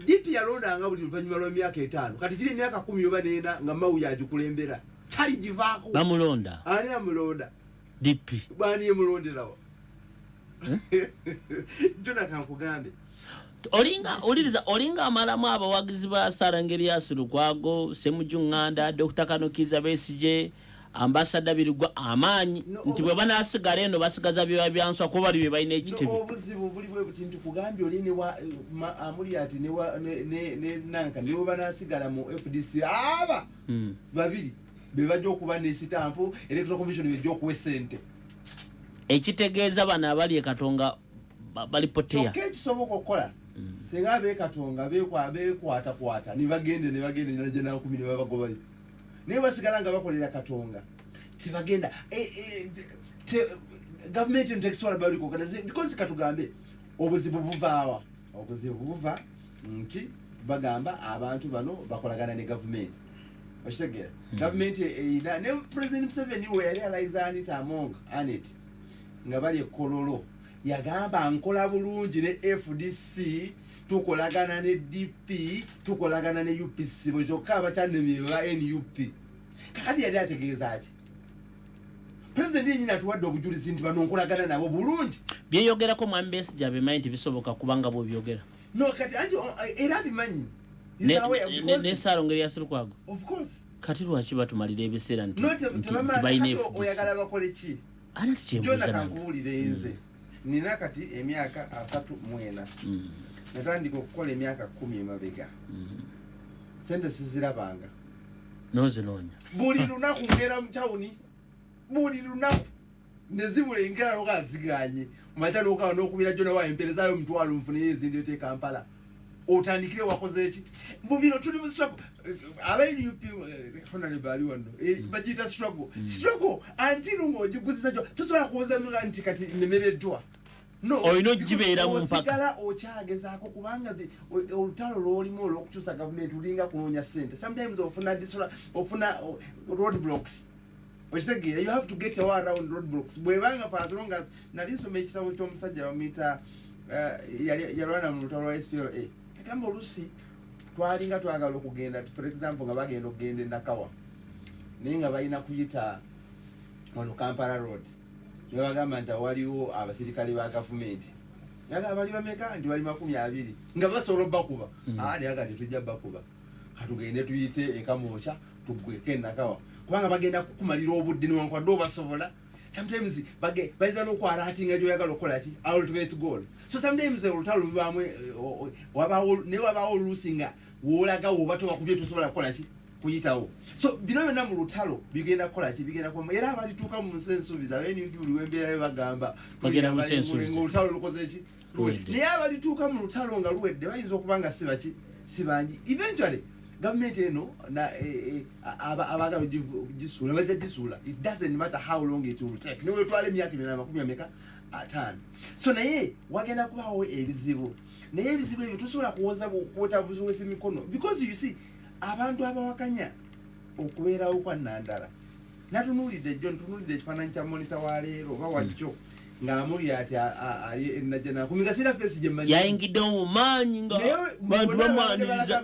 DP yalondanga buli luvannyuma lw'emyaka 5 kati kiri emyaka 10 oba nena nga Mawu yagikulembera tali givaako bamulonda ani amulonda DP bani yemulonderawo jona kankugambe olinga amalamu abawagizi ba Sarangerias Lukwago Semujunganda Dr. Kanokiza Besije ambassador Birugwa amaanyi nti bwe banasigala eno basigaza bye byanswa ko bali balina ekitebe obuzibu buli bwe butintu kugambye oli ne wa amuli ati ne nanka nibo banasigala mu FDC aba babiri bebaje okuba ne sitampo electoral commission bejo okuwe sente ekitegeeza bana abali Katonga balipotea kisoboka okukola tenga be Katonga bekwata nibagende naje na 10 ne babagobayo ne basigala nga bakolera Katonga tibagenda government intellectual about organization because katugambe obuzibu buva nti bagamba abantu bano bakolagana ne government bashtegera government ina ne president Museveni we realize anit among anit nga bali ekololo yagamba nkola bulungi ne FDC tukolagana ne DP tukolagana ne UPC bojoka abachannemye ba NUP kakati yali ategeeza ati president yenyi natuwadde obujulizi nti bano nkolagana nabo bulungi byeyogerako mu ambesi jabe mind bisoboka kubanga bo byogera no kati anti era bimanyi ne Sarangerias Lukwago of course kati lwaki batumalira ebiseera nti bayine oyagala bakole ki anati kyembuza nange nina kati emyaka 34 natandika okukola emyaka 10 emabega sente sizirabanga nozinoonya buli lunaku ngera mu tawuni buli lunaku nezibula engera lokaziganye mumatalo okawa n'okubira jona wa emperezayo mutwalo mfune ezindi yote Kampala otandikire wakoze eki mbubiro tuli mu struggle abayi UP honali bali wano bajita struggle until ngojuguzisa jo tusobola kuwoza nti kati nemereddwa no oyino jibeera mu mpaka osigala okyagezaako kubanga olutalo lwolimu olw'okukyusa government ulinga kunoonya sente sometimes ofuna roadblocks okitegeera you have to get away around roadblocks bwebanga for as long as nali nsoma ekitabo ky'omusajja bamuyita yalwana mu lutalo lwa SPLA agamba oluusi twalinga twagala okugenda for example nga bagenda okugenda e Nakawa naye nga balina kuyita wano Kampala road bagamba nti waliwo abasirikale ba gavumenti naga bali bameka nti bali 20 nga basobola bakuba ali agati tujja bakuba katugende tuyite ekamocha tugweke Nakawa kubanga bagenda kukumalira obudde ne wankwadde obasobola sometimes bayiza n'okwaratinga gyoyagala okukola ki ultimate goal so sometimes olutalo lubamwe wabaawo oluusi woolaga woba tobakubye tosobola kukola ki kuyitawo so bino byonna mu lutalo bigenda kukola ki bigenda kuba era abalituuka mu nsensuubiza buli wembeerayo bagamba olutalo lukoze ki naye abalituuka mu lutalo nga luwedde bayinza okuba nga si bangi eventually government eno abagala gisula bajja gisula it doesn't matter how long it will take niwe twale emyaka 5 so naye wagenda kubawo ebizibu naye ebizibu ebyo tusobola kuwoza kuweta buziwesi mikono because you see abantu abawakanya okubeerawo kwa Nandala natunuulidde John tunuulidde ekifaananyi kya monitor wa leero oba wakyo ng'amuli ati ali enajana kumigasira face gye manyi yayingidde mu maanyi nga bantu bamwaniriza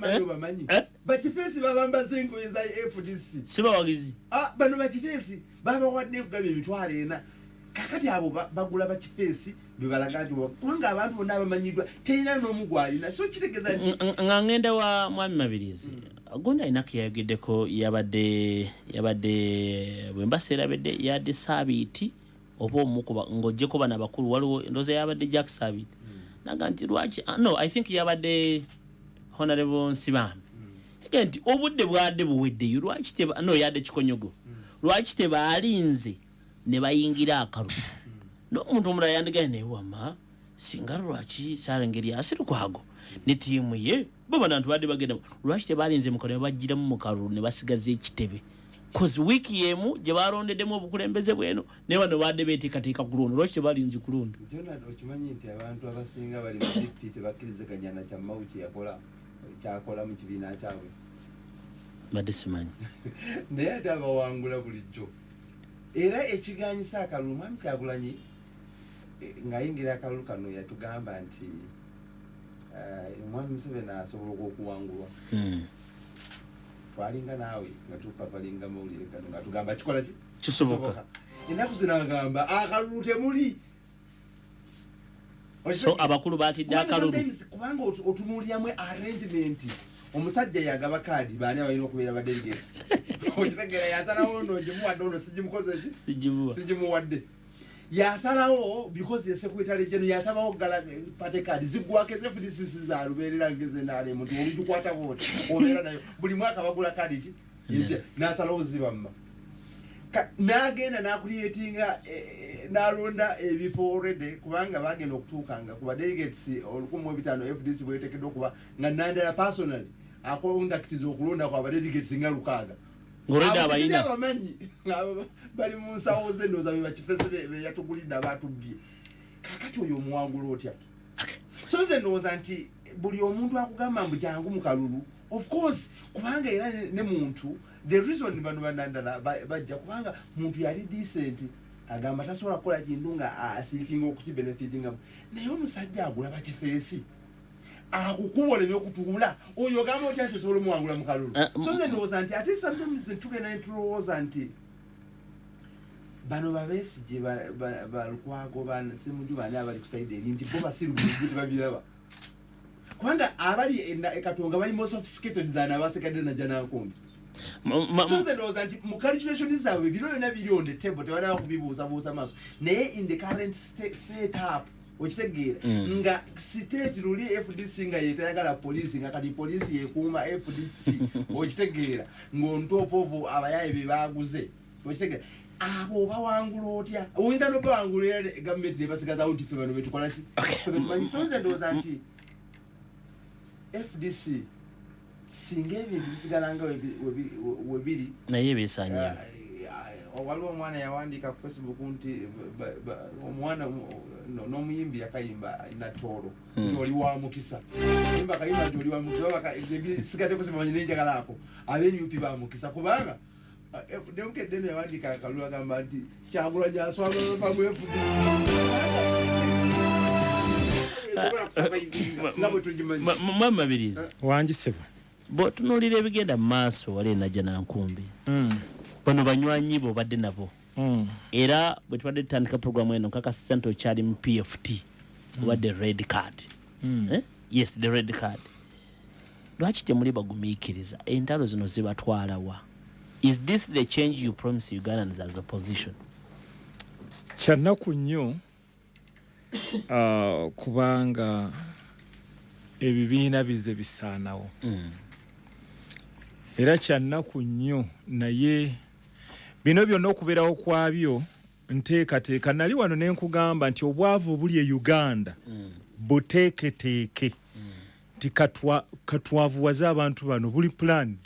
bakifeesi babambaze engoye za FDC si bawagizi bano bakifeesi babawadde kugaba emitwalo 4 kakati abo bagula bakifeesi bebalaga nti kubanga abantu bonna abamanyiddwa terina n'omugwalina so kitegeeza nti nga ngenda wa mwami Mabiriizi gonda inaki yayogeddeko yabadde bwembaseera bedde yadde saabiti oba omukuba ng'ojjeko bana bakulu waliwo ndoza yabadde Jack Sabit naganti lwaki no I think yabadde honorable Nsibambi nti obudde bwadde buweddeyo lwaki teba no yadde Kikonyogo lwaki tebaalinze ne bayingira akalu n'omuntu omulala yandigaye naye wama singa lwaki Sarengeri asirukwago ne tiimu ye baba nantu badde bagenda lwaki tebaalinze mukono bajjiramu mu kalu ne basigaza ekitebe cause wiki yemu gye balondeddemu obukulembeze bweno ne bano badde beeteekateeka ku luno lwaki tebalinze ku luno Jonathan okimanyi nti abantu abasinga bali mu district bakkiriziganya na Kyamau kyakola mu kibiina kyabwe badde simanyi naye ate abawangula bulijjo era ekiganyisa akalulu mwami Kyagulanyi ng'ayingira akalulu kano yatugamba nti mwami Museveni asobola okuwangulwa twalinga naawe nga tukabalinga mawulire kano nga tugamba kikola ki kisoboka ennaku zino agamba akalulu temuli so abakulu baatidde akalulu kubanga otunuuliramu arrangement omusajja yagaba kaadi baani abalina okubeera ba delegates okitegeera yasalawo no gimuwadde ono sigimukoze ki sigimuwadde yasalawo because secretary general yasabawo gala pate kaadi ziggwako FDC zalubeerera ngeze naale muntu olujukwata bwoti obeera nayo buli mwaka bagula kaadi ki nasalawo zibamma n'agenda n'akuliyetinga n'alonda ebifo already kubanga bagenda okutuukanga kuba delegates 1,500 FDC bweteekeddwa okuba nga Nandala personally akondakitiza okulonda kwa delegates nga 600 ngoleda abayina abamanyi bali mu nsawo ze ndowooza be bakifese be yatugulidde abaatubbye kakati oyo omuwangula otya so nze ndowooza nti buli omuntu akugamba mbu jangu mu kalulu of course kubanga era ne muntu the reason bano banandala bajja kubanga muntu yali decent agamba tasobola kukola kintu nga asiikinga okukibenefitinga naye omusajja agula bakifeesi akukubola ebyokutuula oyo gamba otya nti osobola omuwangula mu kalulu so nze ndowooza nti ate sometimes tugenda netulowooza nti bano babesigye balukwago semuju bani abali kusaida eri nti bo basiruguju tebabiraba kubanga abali ekatonga bali more sophisticated than abasekadde na Janankumbi so nze ndowooza nti mu calculation zaabwe bino byonna biri on the table tebalaba kubibuusabuusa maaso naye in the current set up okitegeera nga state luli FDC nga yetayagala polisi nga kati polisi yekuuma FDC okitegeera ng'ontopovu abayaye be baaguze okitegeera abo bawangula otya oyinza n'obawangula gavumenti ne basigazawo nti ffe bano betukola ki so nze ndowooza nti FDC singa ebintu bisigalanga webiri naye beesaanyeewo waliwo omwana yawandiika ku Facebook nti omwana n'omuyimbi yakayimba Natoolo oli wa mukisa yimba kayimba nti oli wa mukisa sigadde kusimanyi nenjagalaako abeNUP ba mukisa kubanga demukeddeno yawandiika akalulu agamba nti Kyagulanyi aswala mu FDC Mabiriizi wanjisebwa bo tunuulira ebigenda mu maaso wali na Janankumbi bano banywanyi bo badde nabo era bwe tubadde tutandika programu eno nkakasisa nti okyali mu PFT obadde red card yes the red card lwaki temuli bagumiikiriza entalo zino zibatwalawa is this the change you promise Ugandans as opposition kyannaku nnyo kubanga ebibiina bize bisaanawo era kyannaku nnyo naye bino byonna okubeerawo kwabyo nteekateeka nali wano ne nkugamba nti obwavu obuli e Uganda buteeketeeke nti katwavuwaze abantu bano buli planned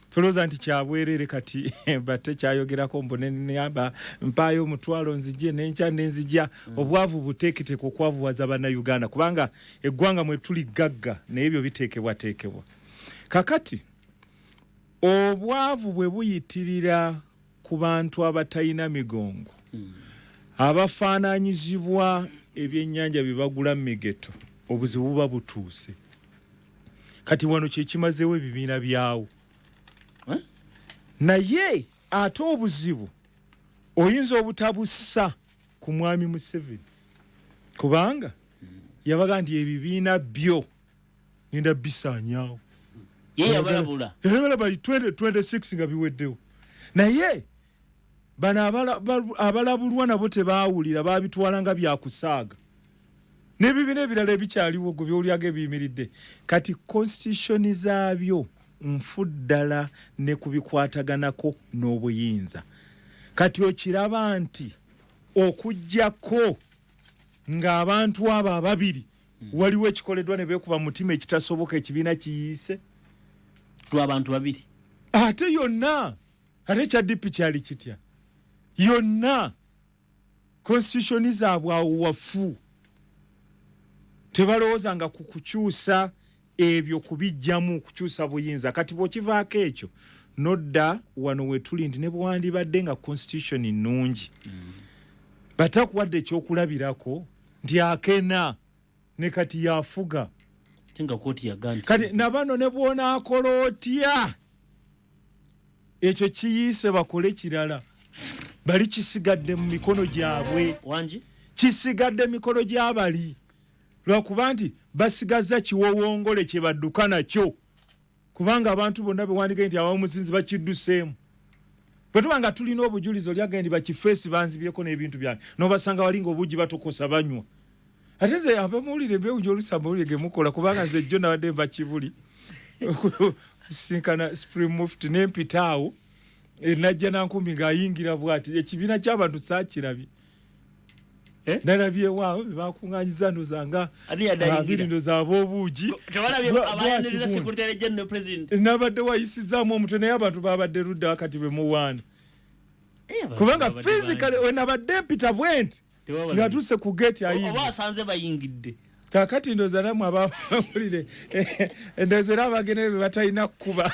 tolooza nti kyabwerere kati batte kyayogerako mbonenaba mpaayo omutwalo nzijje nenkya nenzijja obwavu buteeketeeke okwavuwaza bannayuganda kubanga eggwanga mwe tuli gagga naye ebyo biteekebwateekebwa kakati obwavu bwe buyitirira ku bantu abatalina migongo abafaananyizibwa ebyennyanja bye bagula mu migeto obuzibu buba butuuse kati wano kyekimazeewo ebibiina byawo naye ate obuzibu oyinza obutabussa ku mwami Museveni kubanga yabaga nti ebibiina byo ngenda bisaanyaawo yabalabula 2026 nga biweddewo naye bano abalabulwa nabo tebaawulira babitwala nga byakusaaga n'ebibiina ebirala ebikyaliwo gwe by'olyaga ebiyimiridde kati constitution zaabyo nfu ddala ne kubikwataganako n'obuyinza kati okiraba nti okujjako ng'abantu abo ababiri waliwo ekikoleddwa ne beekuba mutima ekitasoboka ekibiina kiyiise lw'abantu babiri ate yonna ate ekya DP kyali kitya yonna constitution zaabwe awo wafu tebalowooza nga ku kukyusa ebyo kubijjamu kukyusa buyinza kati bw'okivaako ekyo nodda wano wetuli nti ne bwandibadde nga constitution nnungi batakuwadde ekyokulabirako nti akena ne kati yafuga kati nabano ne bwonaakola otya ekyo kiyiise bakole kirala bali kisigadde mu mikono gyabwe kisigadde mikono gy'abali lwakuba nti basigaza kiwowongole kye badduka nakyo kubanga abantu bonna bewandiike nti abamuzinzi bakidduseemu bwe tuba nga tulina obujulizi olyagendi bakifeesi banzibyeko n'ebintu byange n'obasanga walinga obugi batokosa banywa ate nze abamuwulire mbewunja olusa mawulire gemukola kubanga nze jjo nabadde nva kibuli sinkana spring mufti n'empita awo najja nankumi ng'ayingira bw'ati ekibiina ky'abantu saakirabye nalabye waawo bebakuŋŋanyiza ndozanga abiri ndoza ab'obuugi nabadde wayisizaamu omutwe naye abantu babadde ludda wakati bemuwaana kubanga physically wenabadde mpita bwenti ngatuuse ku geti bayingidde kakati ndoza namwe abawulire ndoza era abagene be batalina kukuba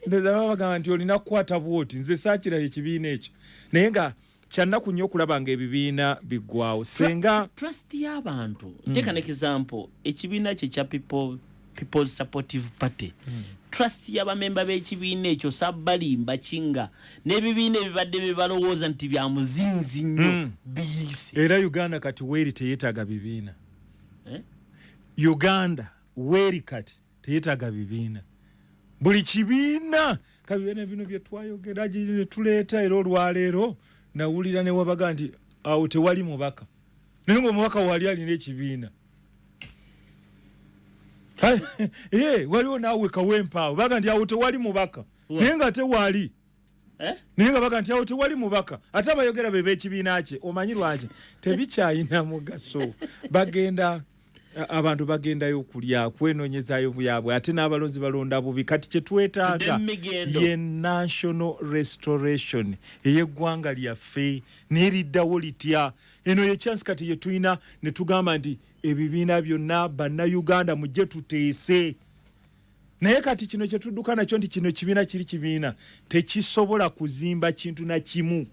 ndoza babagamba nti olina kukwata bwoti nze saakirayo ekibiina ekyo naye nga kyannaku nnyo okulaba nga ebibiina biggwawo senga trust y'abantu teka an example ekibiina kye kya people's supportive party trust y'abamemba b'ekibiina ekyo sabbalimba kinga n'ebibiina ebibadde bebalowooza nti bya muzinzi nnyo biyise era uganda kati weeri teyeetaaga bibiina uganda weeri kati teyeetaaga bibiina buli kibiina kabibiina bino bye twayogera ne tuleeta era olwaleero nawulira ne wabaga nti awo tewali mubaka naye ng'omubaka wali alina ekibiina waliwo naawe kawempaawo baga nti awo tewali mubaka naye nga tewali naye nga baga nti awo tewali mubaka ate abayogera be b'ekibiina kye omanyi lwaki tebikyayina mugaso abantu bagendayo okulya kwenoonyezayo byabwe ate n'abalonzi balonda bubi kati kye twetaaga ye national restoration ey'eggwanga lyaffe n'eriddawo litya eno ye chance kati ye tulina ne tugamba nti ebibiina byonna bannayuganda mujje tuteese naye kati kino kye tudduka nakyo nti kino kibiina kiri kibiina tekisobola kuzimba kintu na kimu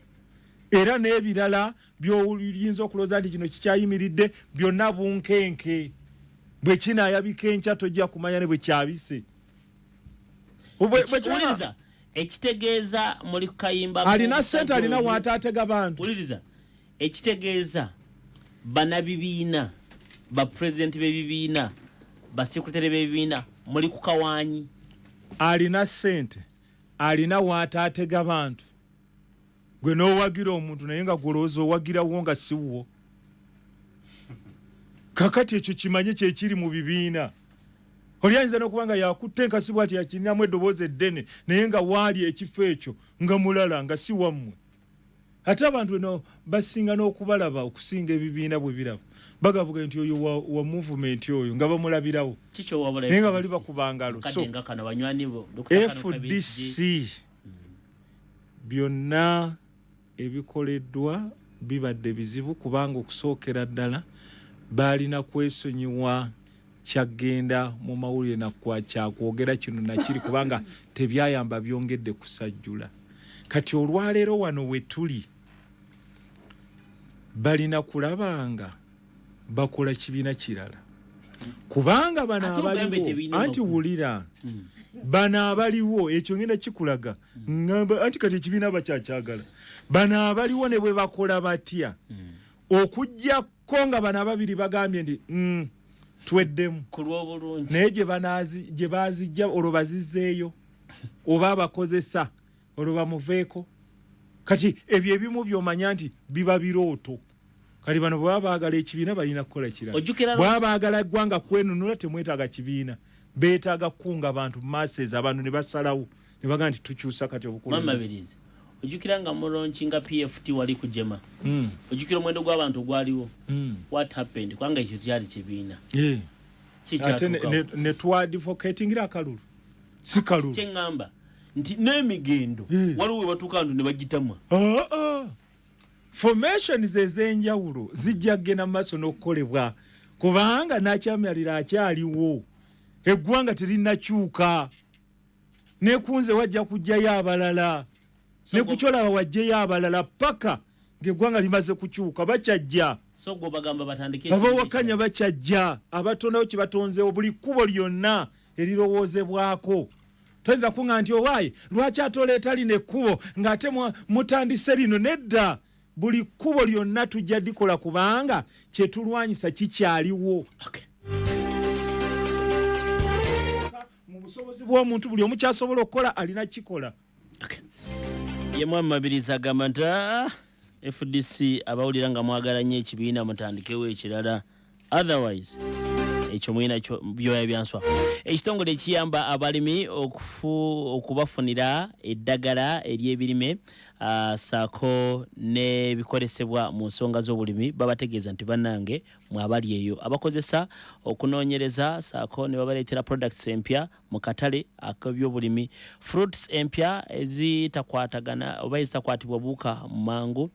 era n'ebirala by'oyinza okulooza nti kino kikyayimiridde byonna bunkenke bwe kinaayabika enkya tojja kumanya ne bwe kyabise ekitegeeza muli kukayimba alina ssente alina waataatega bantu wuliriza ekitegeeza bannabibiina bapulezidenti b'ebibiina basekretary b'ebibiina muli ku kawaanyi alina ssente alina waataatega bantu gwe n'owagira omuntu naye nga golowooza owagirawo nga siwo kakati ekyo kimanye kyekiri mu bibiina oli ayinza n'okuba nga yakutte enkasi bw'ati yakirinamu eddoboozi eddene naye nga waali ekifo ekyo nga mulala nga si wammwe ate abantu eno basinga n'okubalaba okusinga ebibiina bwe biraba bagavuga nti oyo wa movement oyo nga bamulabirawo naye nga bali bakubangalo so FDC byonna ebikoleddwa bibadde bizibu kubanga okusookera ddala balina kwesonyiwa kyagenda mu mawulire nakwakwogera kino nakiri kubanga tebyayamba byongedde kusajjula kati olwaleero wano we tuli balina kulabanga bakola kibiina kirala kubanga bano abaliwo anti wulira bano abaliwo ekyo ngenda kikulaga anti kati ekibiina bakyakyagala bano abaliwo ne bwe bakola batya okujjako nga bano ababiri bagambye nti tweddemu naye gye bazijja olwo bazizzeeyo oba abakozesa olwo bamuveeko kati ebyo ebimu by'omanya nti biba birooto kali bano bwaba baagala ekibiina balina kukola kirala bwaba baagala eggwanga kwenunula temwetaaga kibiina beetaaga kunga abantu masses abantu ne basalawo ne baga nti tukyusa kati obukulu Mabiriizi ojukira nga mulonchi nga PFT wali kujema ojukira omwendo gw'abantu gwaliwo what happened kwanga ekyo kyali kibiina ate ne twadvocatingira akalulu si kalulu kyengamba nti n'emigendo waliwo batuuka abantu ne bagitamwa formations ez'enjawulo zijja kgenda mu maaso n'okukolebwa kubanga n'akyamyalira akyaliwo eggwanga terinakyuka nekunze wajja kujjayo abalala ne kukyolaba wajjayo abalala paka ng'eggwanga limaze kukyuka bakyajja abawakanya bakyajja abatondawo kye batonzeewo buli kkubo lyonna erirowoozebwako toyinza kuŋŋa nti owaaye lwaki atoleeta lino ekkubo ng'ate mutandise lino nedda buli kkubo lyonna tujja dikola kubanga kyetulwanyisa kikyaliwo mu busobozi bw'omuntu buli omu kyasobola okukola alina kikola yemwe Mabiriizi agamba nti FDC abawulira nga mwagala nnyo ekibiina mutandikewo ekirala otherwise ekyo mwina byoya byanswa ekitongole ekiyamba abalimi okubafunira eddagala ery'ebirime saako n'ebikolesebwa mu nsonga z'obulimi babategeeza nti bannange mwabali eyo abakozesa okunoonyereza saako ne babaleetera products empya mu katale ak'ebyobulimi fruits empya ezitakwatagana oba ezitakwatibwa buuka mu mangu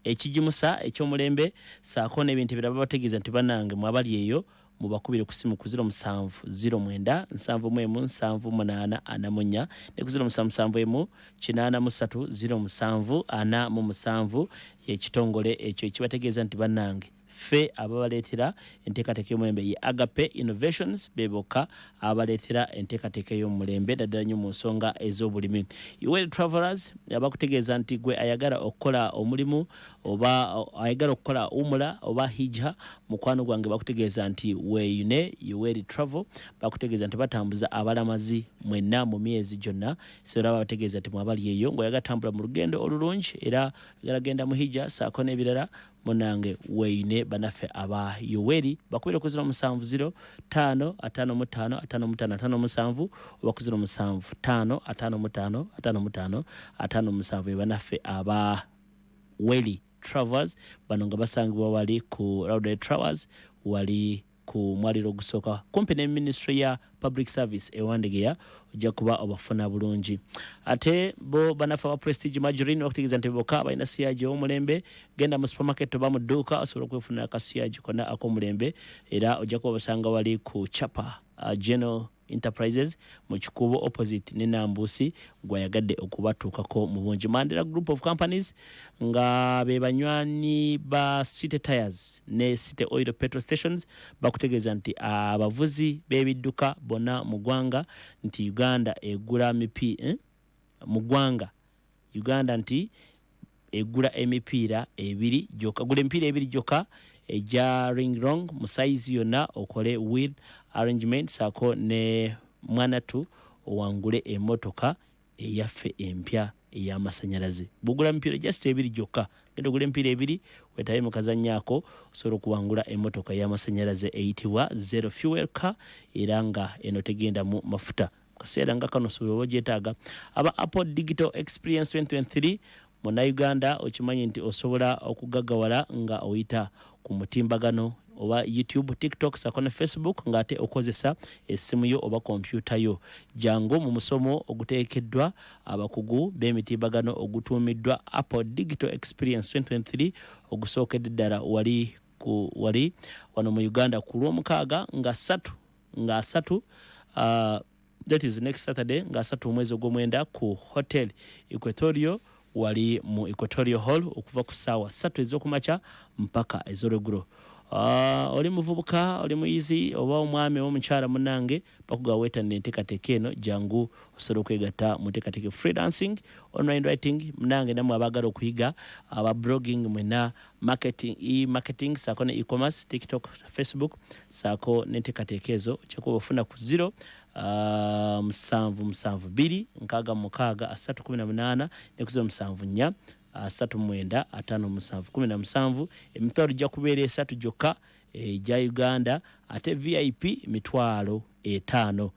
ekijimusa ekyomulembe saako n'ebintu ebirala babategeeza nti bannange mwabali eyo mubakubire ku simu ku 07 09 71 78 ne ku 07 83 07 47 y'ekitongole ekyo ekibategeeza nti bannange ffe ababaleetera enteekateeka y'omulembe ye Agape Innovations beboka abaleetera enteekateeka y'omulembe daddala nnyo mu nsonga ez'obulimi Well Travelers abakutegeeza nti gwe ayagala okukola omulimu oba ayagala okukola umula oba hijja mukwano gwange bakutegeeza nti weeyune Well Travel bakutegeeza nti batambuza abalamazi mwenna mu myezi gyonna era babategeeza nti mwabali eyo ng'oyagala tambula mu lugendo olulungi era oyagala mu hijja saako n'ebirala munange weeyune banaffe aba Yoweri bakubire ku 07 5 55 55 oba ku 07 5 55 55 57 banaffe aba Weli Travers bano nga basangibwa wali ku Road Travers wali ku mwaliro ogusooka kumpi ne Ministry ya Public Service ewandegeya ojja kuba obafuna bulungi ate bo banafa wa Prestige Margarine okutegeeza nti boka balina siyaji w'omulembe genda mu supermarket oba mu dduuka osobola okwefunira akasiyaji konna ak'omulembe era ojja kuba basanga wali ku Chapa General Enterprises mu kikubo opposite ne Nambusi gwayagadde okubatuukako mu bungi Mandela Group of Companies nga be banywani ba City Tires ne City Oil Petrol Stations bakutegeeza nti abavuzi b'ebidduka bonna mu ggwanga nti Uganda egula mu ggwanga Uganda nti egula emipiira ebiri joka gula emipiira ebiri joka eja ring wrong mu size yonna okole wheel arrangement saako ne mwanatu owangule emotoka eyaffe empya ey'amasanyalaze bugula emipiira just ebiri joka genda ogula emipiira ebiri wetabe mu kazanyaako osobola okuwangula emotoka ey'amasanyalaze eyitibwa zero fuel car era nga eno tegenda mu mafuta kaseera nga kano osobola ogyetaaga aba Apple Digital Experience 2023 Munnayuganda okimanyi nti osobola okugaggawala nga oyita ku mutimbagano oba YouTube, TikTok, saako ne Facebook ng'ate okozesa essimu yo oba kompyuta yo jangu mu musomo oguteekeddwa abakugu b'emitimbagano ogutuumiddwa Apple Digital Experience 2023 ogusookedde ddala wali wano mu Uganda ku Lwomukaaga nga asatu that is next Saturday nga 3 omwezi ogw'omwenda ku Hotel Equatorio wali mu Equatorio Hall okuva ku ssaawa 3 ez'okumakya mpaka ez'olweggulo oli muvubuka oli muyizi oba omwami omukyala munnange bakuga weetanira enteekateeka eno jangu osobola okwegatta mu nteekateeka freelancing online writing munnange namwe abaagala okuyiga aba blogging mwena marketing saako ne e-commerce TikTok Facebook saako n'enteekateeka ezo kyakuba ofuna ku 0 772 6 6 318 ne ku 0 7 4 3957 emitwalo gya kubeera 3 gyokka gya Uganda ate VIP mitwalo 5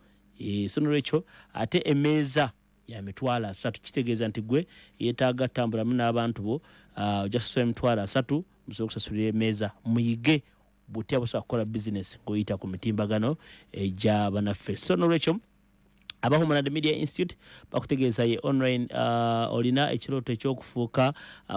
so nolwekyo ate emeeza ya mitwalo 3 kitegeeza nti gwe yeetaaga tambulamu n'abantu bo ojja kusasula emitwalo 3 musobola okusasulira emeeza muyige butya busobola kukola business ng'oyita ku mitimbagano egya banaffe so nolwekyo aba Homeland Media Institute bakutegeeza ye online olina ekirooto ekyokufuuka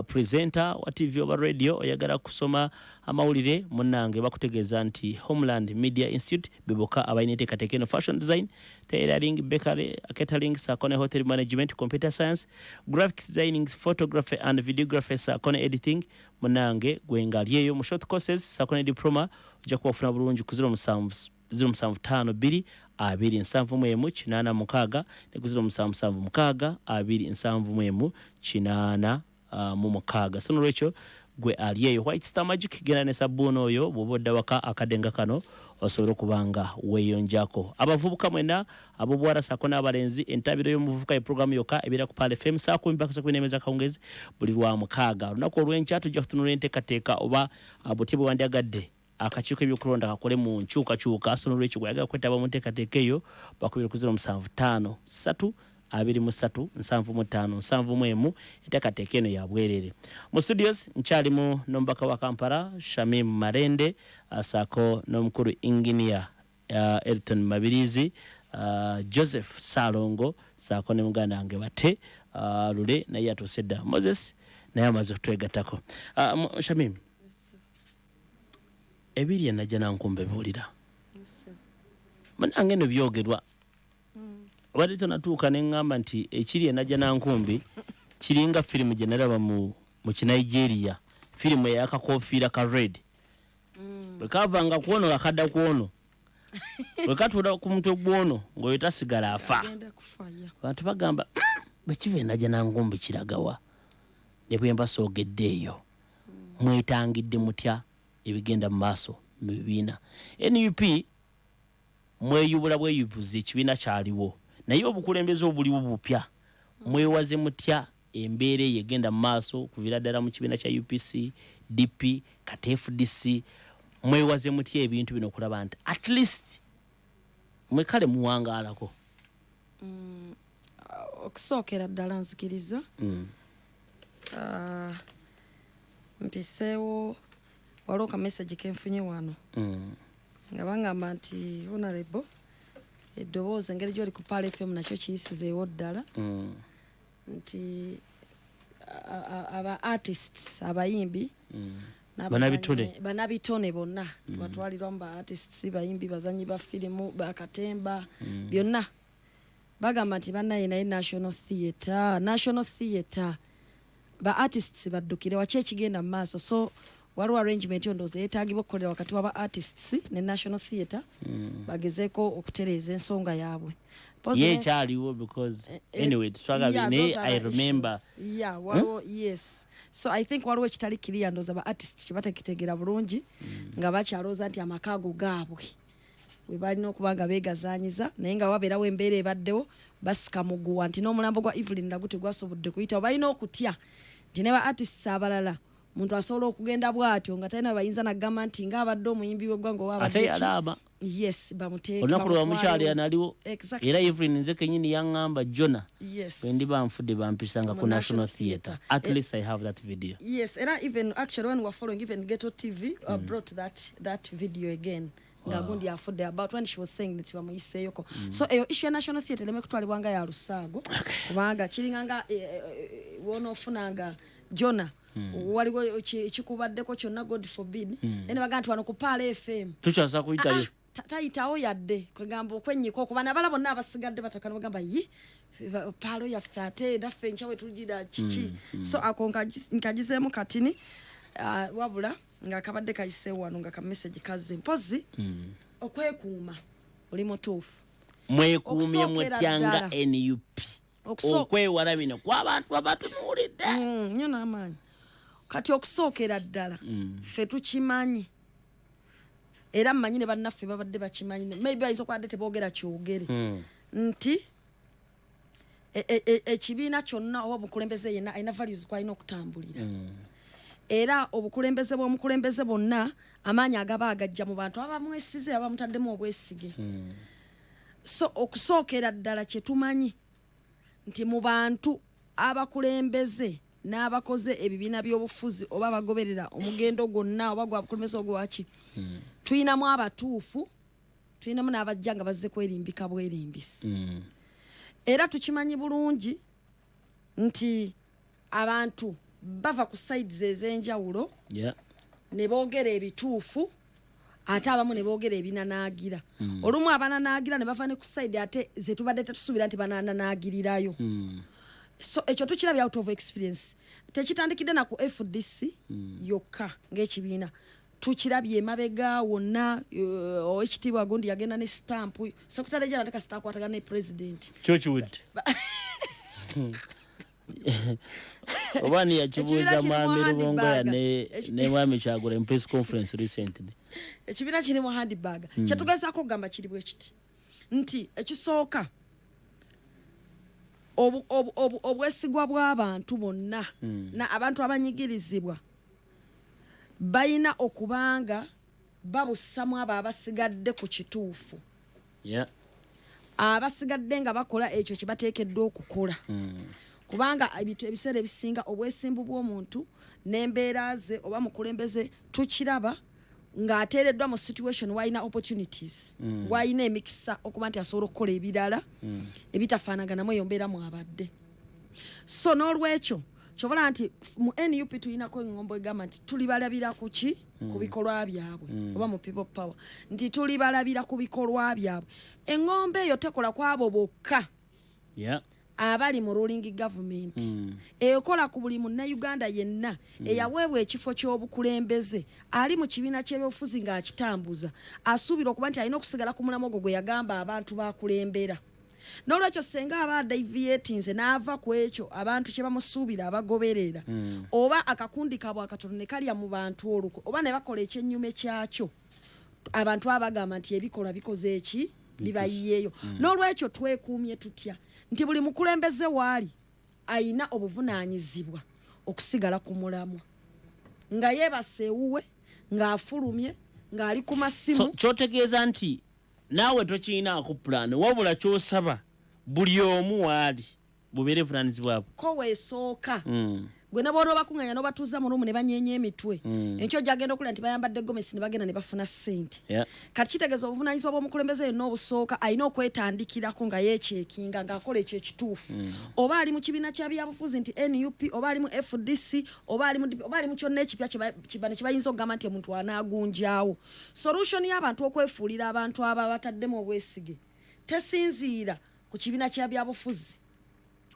presenter wa TV oba radio oyagala kusoma amawulire munnange bakutegeeza nti Homeland Media Institute biboka abalina enteekateeka eno fashion design, tailoring, bakery, catering, Sakone hotel management, computer science, graphics designing, photography and videography, Sakone editing munnange gwengalyeyo mu short courses Sakone diploma ojja kubafuna bulungi ku 0752 277 ne ku 0776 277 86 so nolwekyo gwe aliyeyo White Star Magic genda ne sabbuuni oyo bw'obodda waka akadenga kano osobola okubanga weeyonjako abavubuka mwena abo bwara Sakone abalenzi entabiro y'omuvubuka eprogramu yokka ebira ku Pale FM saa 10 mpaka saa 12 kawungezi buli lwa mukaaga olunaku olw'enkya tujja kutunula enteekateeka oba butya bwe wandyagadde akakiiko ebyokulonda kakole mu nkyukakyuka so nolwekyo gweyagala kwetaba mu nteekateeka eyo bakubira ku 0753 23 enteekateeka eno ya bwerere mu studios nkyalimu n'omubaka wa Kampala Shamim Malende asaako n'omukulu engineer Elton Mabiriizi Joseph Salongo saako ne muganda wange bate lule naye atuuse dda Moses naye amaze okutwegattako Shamim ebiri enajja nankumbe buulira manange no byogerwa wadde tonatuuka ne ŋŋamba nti ekiri enajja nankumbi kiringa firimu gye nalaba mu Kinigeria firimu eyakakofiira ka red bwe kavanga kwono akadda kwono bwe katuula ku mutwe gwono ng'oyo tasigala afa abantu bagamba bwe kiva enajja nankumbi kiragawa ne bwe mbasoogedde eyo mwetangidde mutya ebigenda mu maaso mu bibiina NUP mweyubula bweyubuzi ekibiina kyaliwo naye obukulembeze obuliwo bupya mwewaze mutya embeera yegenda mu maaso kuviira ddala mu kibiina kya UPC DP kati FDC mwewaze mutya ebintu bino okulaba nti at least mwekale muwangaalako okusookera ddala nzikiriza mpiseewo waliwo ka message kenfunye wano nga bangamba nti honorable eddoboozi engeri gy'oli ku Pale FM nakyo kiyisizeewo ddala nti aba artists abayimbi banabitone bonna batwalirwamu ba artists bayimbi bazanyi ba firimu bakatemba byonna bagamba nti bannaye naye national theatre ba artists baddukire waki ekigenda mu maaso so waliwo arrangement yondooza yeetaagibwa okukolera wakati waba artists ne national theatre bagezeeko okutereeza ensonga yaabwe yekyaliwo because anyway I remember waliwo yes so I think waliwo ekitali kiriya ndooza ba artists kyebatekitegera bulungi nga bakyalooza nti amakaago gaabwe we balina okuba nga beegazaanyiza naye nga wabeerawo embeera ebaddewo basika muguwa nti n'omulambo gwa Evelyn Nagute gwasobodde kuyitawo balina okutya nti ne ba artists abalala muntu asobola okugenda bwatyo nga talina bayinza nagamba nti ng'abadde omuyimbi w'eggwanga ate alaba yes bamuteeka olunaku lwa mukyali analiwo era Evelyn nze kenyini yaŋŋamba Jona bwe ndi banfudde bampisanga ku National Theatre at least I have that video yes era even actually when we were following even Ghetto TV brought that video again nga gundi afudde about when she was saying that bamuyiseeyoko so eyo issue ya National Theatre leme kutwalibwanga ya lusaago kubanga kiringanga wonoofunanga Jona waliwo ekikubaddeko kyonna God forbid ene baga nti wano ku Pale FM tukyasa kuyitayo tayitawo yadde kwegamba okwennyika okuba nabala bonna abasigadde batakana bagamba yi Palo yaffe ate naffe nkyawe tugira kiki so ako nkagizeemu katini wabula nga kabadde kayiseewo wano nga ka message kazze mpozi okwekuuma oli mutuufu mwekuumye mutyanga NUP okwewala bino kw'abantu abatunuulidde nnyo n'amaanyi kati okusookera ddala ffe tukimanyi era mmanyi ne bannaffe babadde bakimanyi maybe ayinza okubadde teboogera kyogere nti ekibiina kyonna oba obukulembeze yenna alina values kwalina okutambulira era obukulembeze bw'omukulembeze bonna amaanyi agaba agajja mu bantu abamwesize abamutaddemu obwesige so okusookera ddala kye tumanyi nti mu bantu abakulembeze n'abakoze ebibiina by'obufuzi oba bagoberera omugendo gwonna oba gwabukulembeze ogwaki tuyinamu abatuufu tuyinamu n'abajja nga bazze kwerimbika bwerimbisi era tukimanyi bulungi nti abantu bava ku sides ez'enjawulo ne boogera ebituufu ate abamu ne boogera ebinanaagira olumu abananaagira ne bava ne ku side ate ze tubadde tetusuubira nti banananaagirirayo so ekyo tukirabya out of experience tekitandikidde na ku FDC yokka ng'ekibiina tukirabye emabega wonna ekitiibwa gundi yagenda ne stamp sekretary general tekakwatagana ne president Churchwood obani yakibuuza mwami Rubongoya ne mwami Kyagulanyi press conference recently ekibiina kiri mu handbag kyatugezaako okugamba kiri bwe kiti nti ekisooka obwesigwa bw'abantu bonna na abantu abanyigirizibwa bayina okubanga babussamu abo abasigadde ku kituufu abasigadde nga bakola ekyo kye bateekeddwa okukola kubanga ebiseera ebisinga obwesimbu bw'omuntu n'embeera ze oba mukulembeze tukiraba ng'ateereddwa mu situation wayina opportunities wayina emikisa okuba nti asobola okukola ebirala ebitafaanaganamu eyo mbeera mwabadde so n'olwekyo kyobola nti mu NUP tulinako engombo egamba nti tulibalabira ku ki ku bikolwa byabwe oba mu people power nti tulibalabira ku bikolwa byabwe engombo eyo tekola kwabo bokka abali mu ruling government ekola ku buli munnayuganda yenna eyaweebwa ekifo ky'obukulembeze ali mu kibiina ky'ebyobufuzi ng'akitambuza asuubira okuba nti alina okusigala ku mulamu ogwo gwe yagamba abantu bakulembera n'olwekyo senga aba deviatinze n'ava ku ekyo abantu kye bamusuubira abagoberera oba akakundi kabwe akatono ne kalya mu bantu olukwe oba ne bakola ekyennyume kyakyo abantu abagamba nti ebikola bikoze eki bibayiyeeyo n'olwekyo twekuumye tutya nti buli mukulembeze waali ayina obuvunaanyizibwa okusigala ku mulamwa nga yeebase ewuwe ng'afulumye ng'ali ku masimu kyotegeeza nti naawe tokirinaako pulaani wabula kyosaba buli omu waali bubeere buvunaanyizibwabwe ko weesooka gwe ne bw'oba bakuŋŋaanya n'obatuuza mu lumu ne banyeenya emitwe enkyo gyagenda okulira nti bayambadde gomesi ne bagenda ne bafuna ssente kati kitegeeza obuvunaanyizibwa bw'omukulembeze yenna obusooka alina okwetandikirako nga yeekyekinga ng'akola ekyo ekituufu oba ali mu kibiina kya byabufuzi nti NUP oba ali mu FDC oba ali mu kyonna ekipya kibane kye bayinza okugamba nti omuntu anaagunjaawo solution y'abantu okwefuulira abantu abo bataddemu obwesige tesinziira ku kibiina kya byabufuzi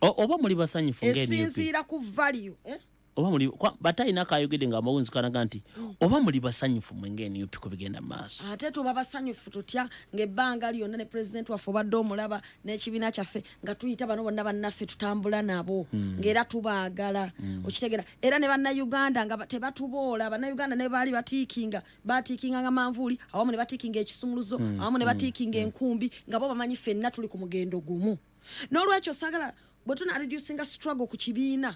oba muli basanyufu esinziira ku value oba muli batalina kayogedde nga amawunzi kanaga nti oba muli basanyufu mwenge NUP ko bigenda maaso ate tuba basanyufu tutya ng'ebbanga lyonna ne president waffe obadde omulaba n'ekibiina kyaffe nga tuyita bano bonna bannaffe tutambula nabo ng'era tubaagala okitegera era ne bannayuganda nga tebatuboola bannayuganda ne baali batiikinganga manvuuli awamu ne batiikinga ekisumuluzo awamu ne batiikinga enkumbi nga bo bamanyi ffenna tuli ku mugendo gumu n'olwekyo saagala bwe tuna reducinga struggle ku kibiina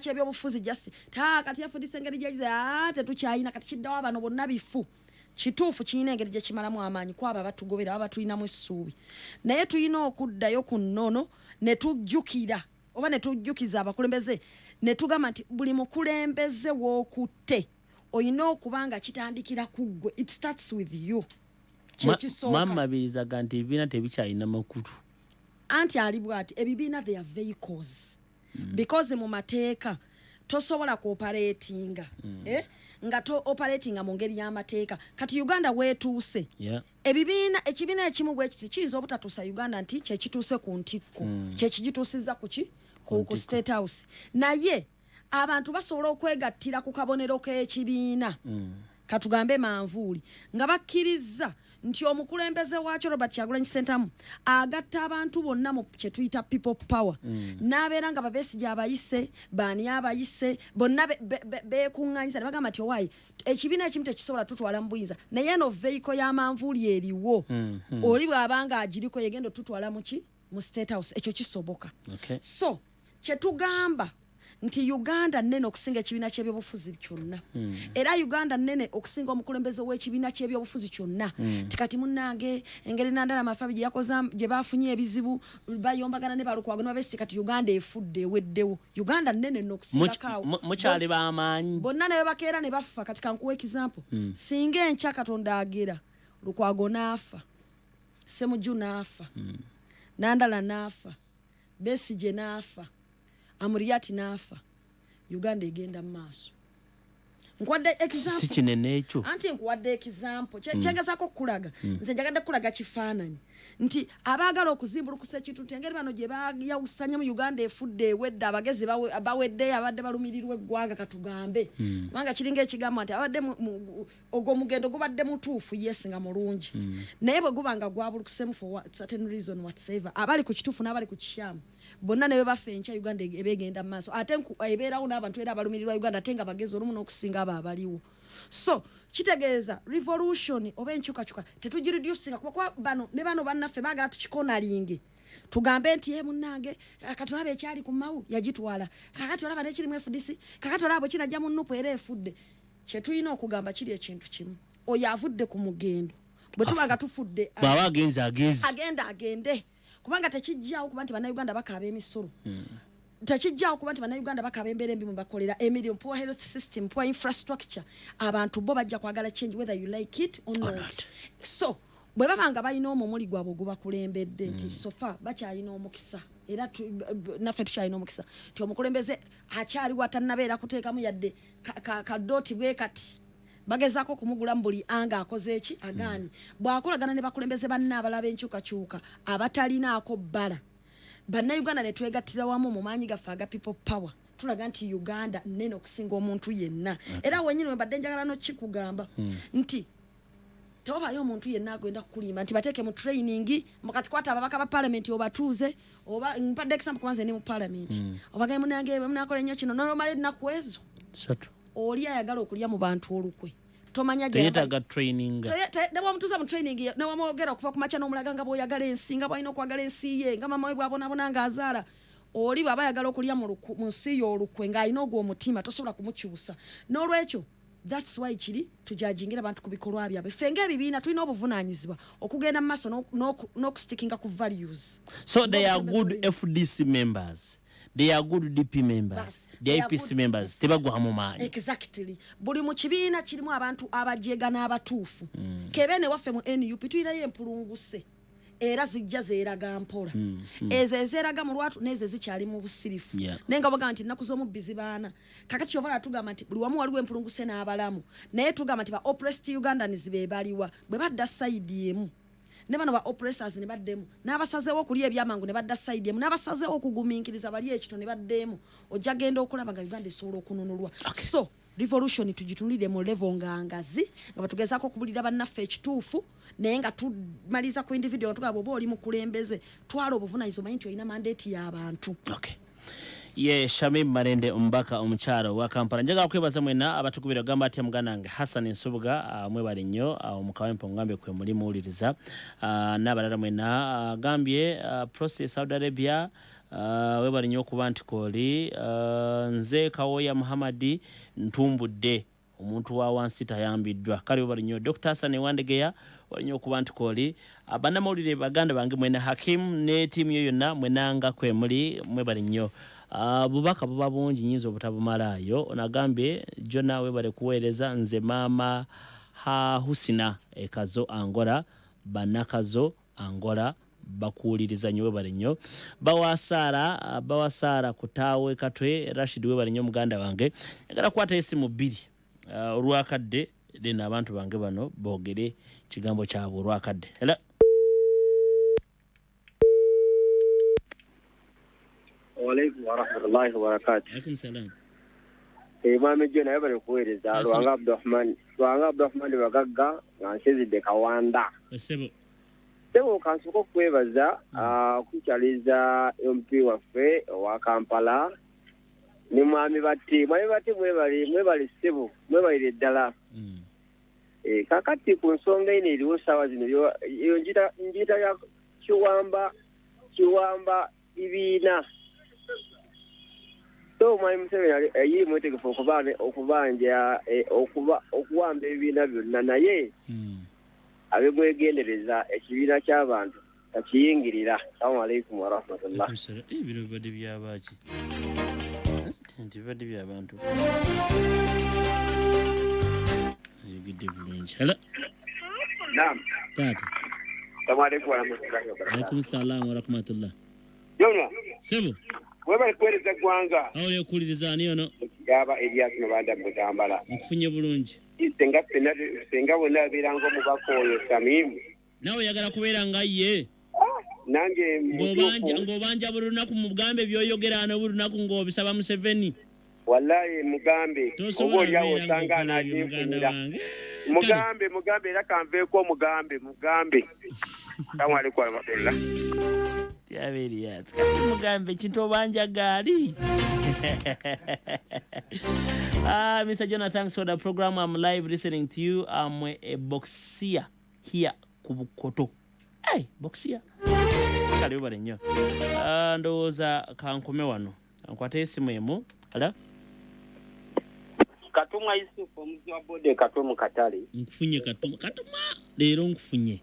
ky'ebyobufuzi just kati yafudisa engeri gyagize tetukyayina kati kiddawo abano bonna bifu kituufu kirina engeri gye kimalamu amaanyi kwabo abatugobera aba tulinamu essuubi naye tulina okuddayo ku nnono ne tujjukira oba ne tujjukiza abakulembeze ne tugamba nti buli mukulembeze w'okutte olina okuba nga kitandikira ku ggwe it starts with you Mama Mabiriizi nti ebibiina tebikyalina makutu anti ali bwati ebibiina they are vehicles because mu mateeka tosobola cooperatinga nga to operatinga mu ngeri y'amateeka kati Uganda weetuuse ekibiina ekimu bwe kiyinza obutatuusa Uganda nti kyekituuse ku ntikko kyekigituusizza ku State House naye abantu basobola okwegattira ku kabonero k'ekibiina katugambe manvuuli nga bakkiriza nti omukulembeze waakyo Robert Kyagulanyi Ssentamu agatta abantu bonna mu kye tuyita people power n'abeera nga Babesigye abayise baani abayise bonna beekuŋŋaanyiza ne bagamba nti owaayi ekibiina ekimu tekisobola tutwala mu buyinza naye eno veiko y'amanvuuli eriwo oli bw'abanga agiriko yegenda tutwala mu State House ekyo kisoboka. Okay. So kyetugamba nti Uganda nene okusinga ekibiina ky'ebyobufuzi kyonna. Era Uganda nene okusinga omukulembeze w'ekibiina ky'ebyobufuzi kyonna. Tikati munnange engeri nandala mafabi gye yakoza gye bafunye ebizibu bayombagana ne balukwago ne babesi kati Uganda efudde eweddewo. Uganda nene n'okusinga kawo. Mukyali b'amaanyi. Bonna ne bakeera ne bafa kati kankuwa example. Singa enkya Katonda agira Lukwago n'afa. Ssemujju n'afa. Nandala n'afa. Besigye n'afa. Amuriati n'afa. Uganda egenda mu maaso. Nkwadde example. Si kinene ekyo. Anti nkwadde example. Kyengezako kulaga. Nze njagadde kulaga kifaananyi. Nti abaagala okuzimbulukusa ekintu engeri bano gye bayawusanya mu Uganda efudde ewedde abagezi bawedde abadde balumirirwa eggwanga katugambe. Manga kiringa ekigambo nti abadde ogwo mugendo gubadde mutuufu yes nga mulungi. Naye bwe gubanga gwabulukusemu for certain reason whatsoever. Abali ku kituufu n'abali ku kishamu. Bonna ne bafa enkya Uganda ebegenda mu maaso. Ate ebeerawo n'abantu era abalumirirwa Uganda ate nga bagezi olumu n'okusinga abo abaliwo. So kitegeeza revolution oba enkyukakyuka tetugireducinga kuba bano ne bano bannaffe baagala tukikonalinge tugambe nti munnange katulabe ekyali ku mawu yagitwala kakati olaba n'ekiri mu FDC kakati olaba kinajja mu nnupu era efudde kye tulina okugamba kiri ekintu kimu oyo avudde ku mugendo bwe tubanga tufudde baba agende kubanga tekijjaawo kuba nti bannayuganda bakaaba emisolo tekijjaawo kuba nti bannayuganda bakaaba embeera embi mu bakolera emirimu poor health system poor infrastructure abantu bo bajja kwagala change whether you like it or not. So bwe babanga balina omumuli gwabwe gubakulembedde nti sofa bakyalina omukisa era naffe tukyalina omukisa nti omukulembeze akyali watannabeera kuteekamu yadde kadooti bwe kati bagezaako kumugulamu buli anga akoze eki agaani bw'akolagana ne bakulembeze banna abalaba enkyukakyuka abatalinaako bbala bannayuganda ne twegattira wamu mu maanyi gaffe aga people power tulaga nti Uganda nene okusinga omuntu yenna era wenyini we mbadde njagala nokikugamba nti tewabaayo omuntu yenna agenda kukulimba nti bateeke mu training mukati kwata ababaka ba parliament obatuuze oba mpadde example kubanze ne mu parliament obagaye munange munakola nnyo kino nomala ennaku ezo oli ayagala okulya mu bantu olukwe tomanya yetaga training dabo mutuza mu training ne wamogera okuva ku macha n'omulaga nga boyagala ensi nga bwalina okwagala ensi ye nga mama we bwabonabona nga azaala oli baba yagala okulya mu nsi yo olukwe nga alina ogwo omutima tosobola kumukyusa n'olwekyo that's why kiri tujajingira abantu ku bikolwa byabwe fenga ebibiina tulina obuvunaanyizibwa okugenda mu maaso n'okustickinga ku values. So they are good FDC members. They are good DP members. They are APC members. Tebagwa mu maanyi. Exactly. Buli mu kibiina kirimu abantu abajega n'abatuufu. Kebene waffe mu NUP tuyirayo empulunguse. Era zijja zeeraga mpola. Ezo ezeeraga mu lwatu n'ezo zikyali mu busirifu. Nenga boga nti nnaku z'omubbizi baana. Kakati kyovala tugamba nti buli wamu waliwo empulunguse n'abalamu. Naye tugamba nti ba oppressed Ugandans be baliwa. Bwe badda side emu. Ne bano ba oppressors ne baddemu n'abasazeewo okulya ebyamangu ne badda side emu n'abasazeewo okugumiikiriza bali ekito ne baddemu ojja genda okulaba nga Uganda esobola okununulwa. So revolution tugitunulire mu level ngazi nga batugezaako okubulira bannaffe ekituufu naye nga tumaliza ku individual tugamba oba oli mukulembeze twala obuvunaanyizibwa omanyi nti olina mandate y'abantu. Shamim Malende ombaka omukyalo wa Kampala njagala kwebaza mwena abatukubira gamba ati muganange Hassan Nsubuga mwebale nnyo omukawempo ngambye kwe muli muwuliriza n'abalala mwena gambye process Saudi Arabia webale nnyo okuba nti kooli nze Kawoya Muhammadi ntumbudde omuntu wa wansi tayambiddwa kale webale nnyo Dr. Hassan Wandegeya wali nnyo okuba nti kooli bannamawulire baganda bange mwena Hakim ne tiimu yo yonna mwenanga kwe muli mwebale nnyo. Bubaka buba bungi nyinza obutabumalayo onagambye jona webale kuweereza nze maama Husina ekazo Angola banakazo Angola bakuuliriza nnyo webale nnyo bawasara kutaawe katwe Rashid webale nnyo muganda wange njagala kukwata esimu bbiri olwakadde lena abantu bange bano boogere kigambo kyabwe olwakadde. Waalaikum warahmatullahi wabarakatuh. Alaikum salam. Imam Jona yabale kuweereza Lwanga Abdurrahman Bagagga ngansezidde Kawanda. Sebo kansuka okwebaza kukyaliza MP waffe wa Kampala ne mwami bati mwebali sebo mwebalire ddala. Kakati ku nsonga eno eriwo ssaawa zino yo njita ya kiwamba kiwamba ibiina so Mwami Museveni yiri mwetegefu okuwamba ebibiina byonna naye abegwegendereza ekibiina ky'abantu takiyingirira. Assalamu alaikum warahmatullah. Ebiro bade byabaki nti bade byabantu yigide bulungi. Hello. Naam. Tata. Assalamu alaikum warahmatullahi wabarakatuh. Alaikum salaam warahmatullah. Yona. Sebo. Weba kweleza gwanga. Aho yakuliriza ni ono. Yaba Elias Mabanda mu Kampala. Nkufunye bulungi. Senga wona birango mu bakoyo Shamim. Nawe yagala kubeera nga ye. Nange ngobanja bulunaku mu Bugambe byoyogerana bulunaku ngobisaba Museveni. Wallahi Mugambe obo yawo sanga na jinfunira. Mugambe era kanveeko Mugambe. Assalamu alaikum warahmatullah. Tiaberi yatska Mugambe kintu banja gali. Mr. Jonah, thanks for the program. I'm live listening to you. I'm a boxer here kubukoto. Hey, boxer. Kali ubale nnyo. Ndowooza kankome wano. Nkwata esimu emu. Ala? Katumwa Yusufu omuzi wa bode Katumwa Katale. Nkufunye Katumwa. Leero nkufunye.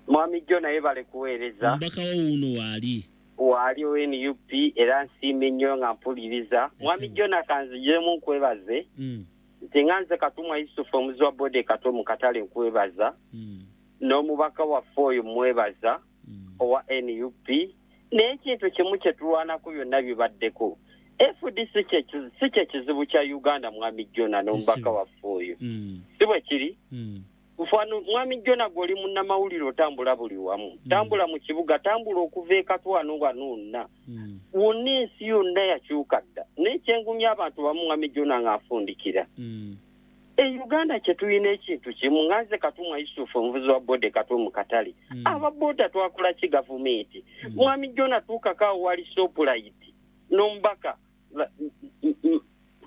Mwami Jona yebale kuweereza. Mbaka wo uno waali. Waali NUP era nsiime nnyo nga mpuliriza. Mwami Jona kanzijemu nkwebaze. Ntinganze Katumwa Yusufu omuzi wa bode Katumwa Katale nkwebaza. N'omubaka waffe oyo mwebaza owa NUP n'ekintu kimu kye tulwanako byonna bibaddeko. FDC si kye kizibu kya Uganda Mwami Jona n'omubaka waffe oyo. Si bwe kiri? Mfano Mwami Jona goli munnamawulire otambula buli wamu. Tambula mu kibuga, tambula okuva e Katwano nonna. Wonna ensi yonna yakyuka dda. N'ekyengumya abantu bamu Mwami Jona ng'afundikira. Uganda kye tulina ekintu kimu nganze Katumwa Yusufu omuvuzi wa bode Katumwa Katale. Ababoda twakola ki gavumenti? Mwami Jona tuukakaawo wali Shoprite n'omubaka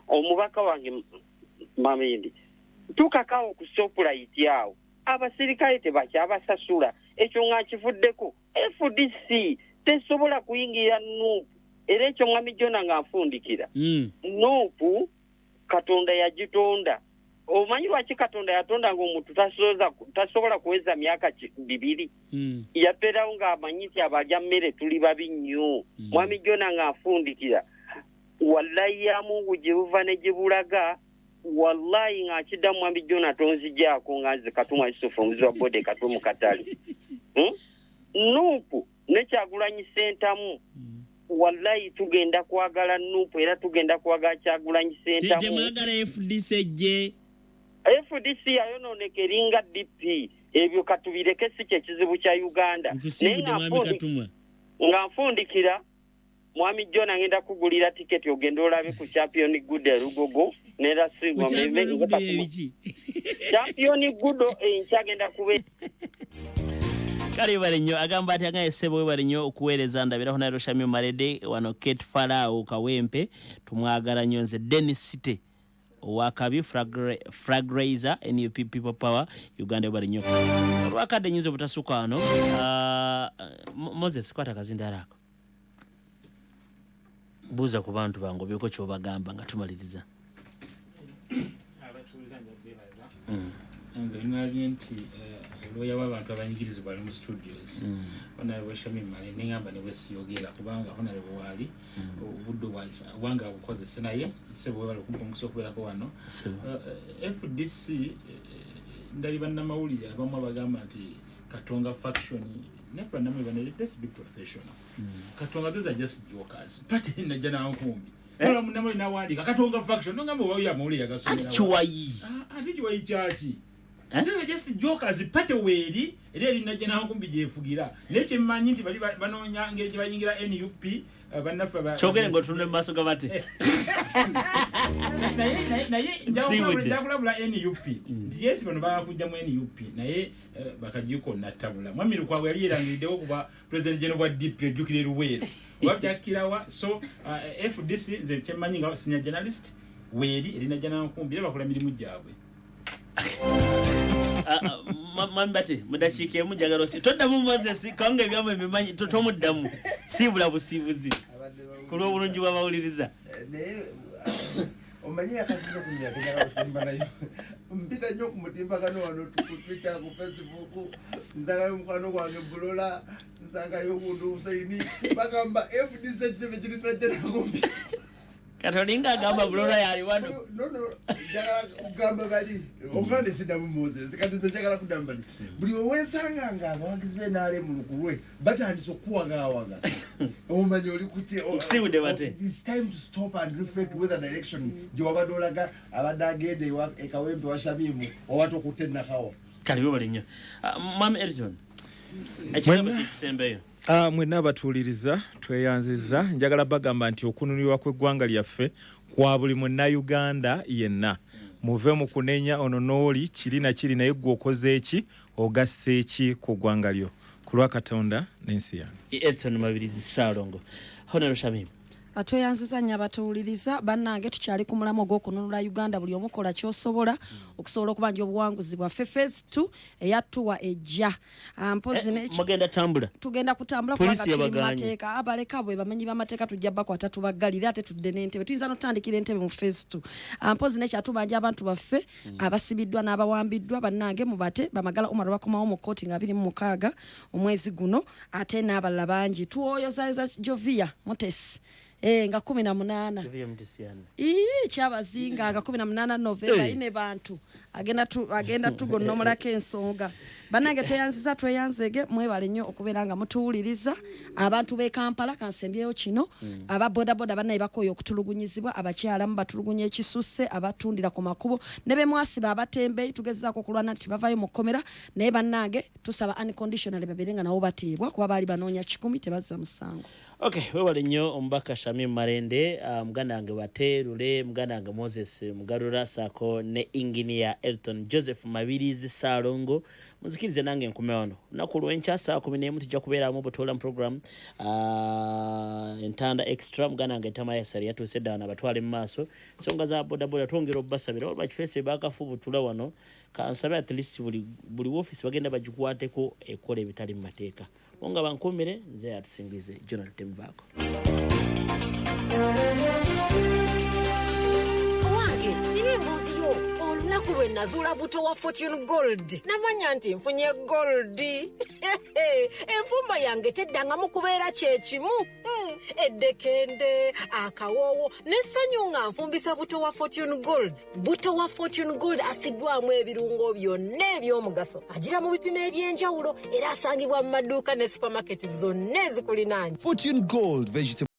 omubaka wange Mamindi. Tuukakaawo ku Shoprite awo. Abasirikale tebakyabasasula. Ekyo nga kivuddeko. FDC tesobola kuyingira NUP. Era ekyo Mwami Jona ng'afundikira. NUP Katonda yagitonda. Omanyi lwaki Katonda yatonda ng'omuntu tasobola kuweza myaka 2. Yapeerawo ng'amanyi nti abalya mmere tuli babi nnyo. Mwami Jona ng'afundikira. Wallahi ya Mungu gye buva ne gye bulaga. Wallahi ng'akidda Mwami Jona tonzigyako nganze Katumwa Yusufu omuzi wa bode Katumwa Katale. NUP ne Kyagulanyi Ssentamu. Wallahi tugenda kwagala NUP era tugenda kwagala Kyagulanyi Ssentamu. Temwagala FDC je. FDC yayonooneka eringa DP. Ebyo katubireke si kye kizibu kya Uganda. Nga nfundikira Mwami Jona ngenda kugulira tiketi ogenda olabe ku Champion Good Rugogo nera singo Champion Good enkyagenda kube kali bali nnyo agamba ati agaye sebo bali nnyo okuweereza ndabiraho nairo Shamim Malende wano Kate Farao Kawempe tumwagala nnyo nze Dennis City wakabi Fragraiser NUP People Power Uganda bali nnyo olwakadde nyinza obutasuka wano Moses kwata kazindarako buza ku bantu bango byoko kyobagamba nga tumaliriza. Nze nalabye nti lawyer w'abantu abanyigiriza bali mu studios. Honorable Shamim Malende ngamba ne wesiyogera kubanga honorable wali obudde wanga bukozesa naye sebo bali kumpongosa okubeerako wano. FDC ndali bannamawulire abamu abagamba nti Katonga faction never number when let's be professional. Katonga those are just jokers. But in the general home. Era munamwe nawali Katonga faction no ngamo ya mawuli ya gasomera. Achiwayi chachi. Those are just jokers pate weri era lina general home bijefugira. Leche manyi nti bali banonya ngeje bayingira NUP banafa ba. Chogere ngo tunde maso gabate. Naye ndakulabula NUP. Yes bano bakujja mu NUP naye bakajiko natabula. Mwami lukwa yali erangiddewo kuba president general wa DP ejukire Luweero. Wabjakirawa so FDC nze kyemanyi nga senior journalist weri erina jana nkumbira bakola mirimu gyabwe. Mambati mudachike mujagalo si toda mu Moses kange byamwe bimanyi totomuddamu sibula busibuzi kulwo bulungi bwabawuliriza omanyi akazino kunya kagala osimba nayo mpita nnyo ku mutimbagano wano tukupita ku Facebook nzagayo mukwano gwange bulola nzagayo omuntu Usaini bagamba FDC kisebe kiri twajjana kumpi Katolinga agamba bulola yali wano no jagala kugamba bali ogande sida mu Moses kati jagala kudamba buli owensanga nga abawagizi be naale mu lukulwe batandise okuwagawaga omanyi oli kuti okusibude bate it's time to stop and reflect with the direction jowabadolaga abadagende ekawembe wa Shamim owato kutenna kawo kaliwo balinyo Mam Elton ekigamba kisembeyo mwenna abatuliriza tweyanziza njagala bagamba nti okununulibwa kw'eggwanga lyaffe kwa buli Munnayuganda yenna muve mu kunenya ono n'oli kiri na kiri naye gwe okoze eki ogasse eki ku ggwanga lyo ku lwa Katonda n'ensi yange Elton Mabiriizi Shalongo Honorable Shamim Atweyanziza nnyo abatuliriza bannange tukyali ku mulamu ogw'okununula Uganda buli omu kola ky'osobola okusobola okubanja obuwanguzi bwaffe phase 2 eyatuwa ejja mpozi mugenda tambula tugenda kutambula kubanga tuli mu mateeka abaleka bwe bamenyi b'amateeka tujja bakwata tubaggalira ate tudde n'entebe tuyinza n'otandikira entebe mu phase 2 mpozi nekyatubanja abantu baffe abasibiddwa n'abawambiddwa bannange mubate bamagala Omar bakomawo mu kkooti nga 26 omwezi guno ate n'abalala bangi tuwoyozayoza Jovia Motesi nga 18 kyabazinga nga 18 November ine bantu agenda tugonnomulako ensonga bannange tweyanzege mwebale nnyo okubeera nga mutuwuliriza abantu b'e Kampala kansembyeyo kino aba bodaboda bannaye bakoye okutulugunyizibwa abakyalamu batulugunya ekisusse abatundira ku makubo ne be mwasiba abatembeyi tugezaako okulwana nti bavayo mu kkomera naye bannange tusaba unconditionally babeere nga nabo bateebwa kuba baali banoonya 10 tebazza musango Okay, wewale nnyo omubaka Shamim Malende muganda wange Baterule muganda wange Moses Mugarura sako ne engineer Elton Joseph Mabiriizi Shalongo muzikirize nange nkume wano naku lwencha saa 11 tujja kubeera mu butola program entanda extra muganda wange Tama Yasari yatuse dana batwale mu maaso songa za bodaboda twongera obasabira olwa kifese bakafu butula wano kansabe at least buli office bagenda bajikwateko ekola ebitali mu mateeka onga bankomere nze atusingize Jonathan Temvako Owange nini mbuziyo olunaku lwe nazula buto wa Fortune Gold namanya nti nfunye gold enfumba yange teddanga mu kubeera kyekimu eddekende akawoowo n'essanyu nga nfumbisa buto wa Fortune Gold buto wa Fortune Gold asiddwamu ebirungo byonna eby'omugaso agira mu bipimo eby'enjawulo era asangibwa mu maduuka ne supermarket zonna ezikulinaanye Fortune Gold vegetable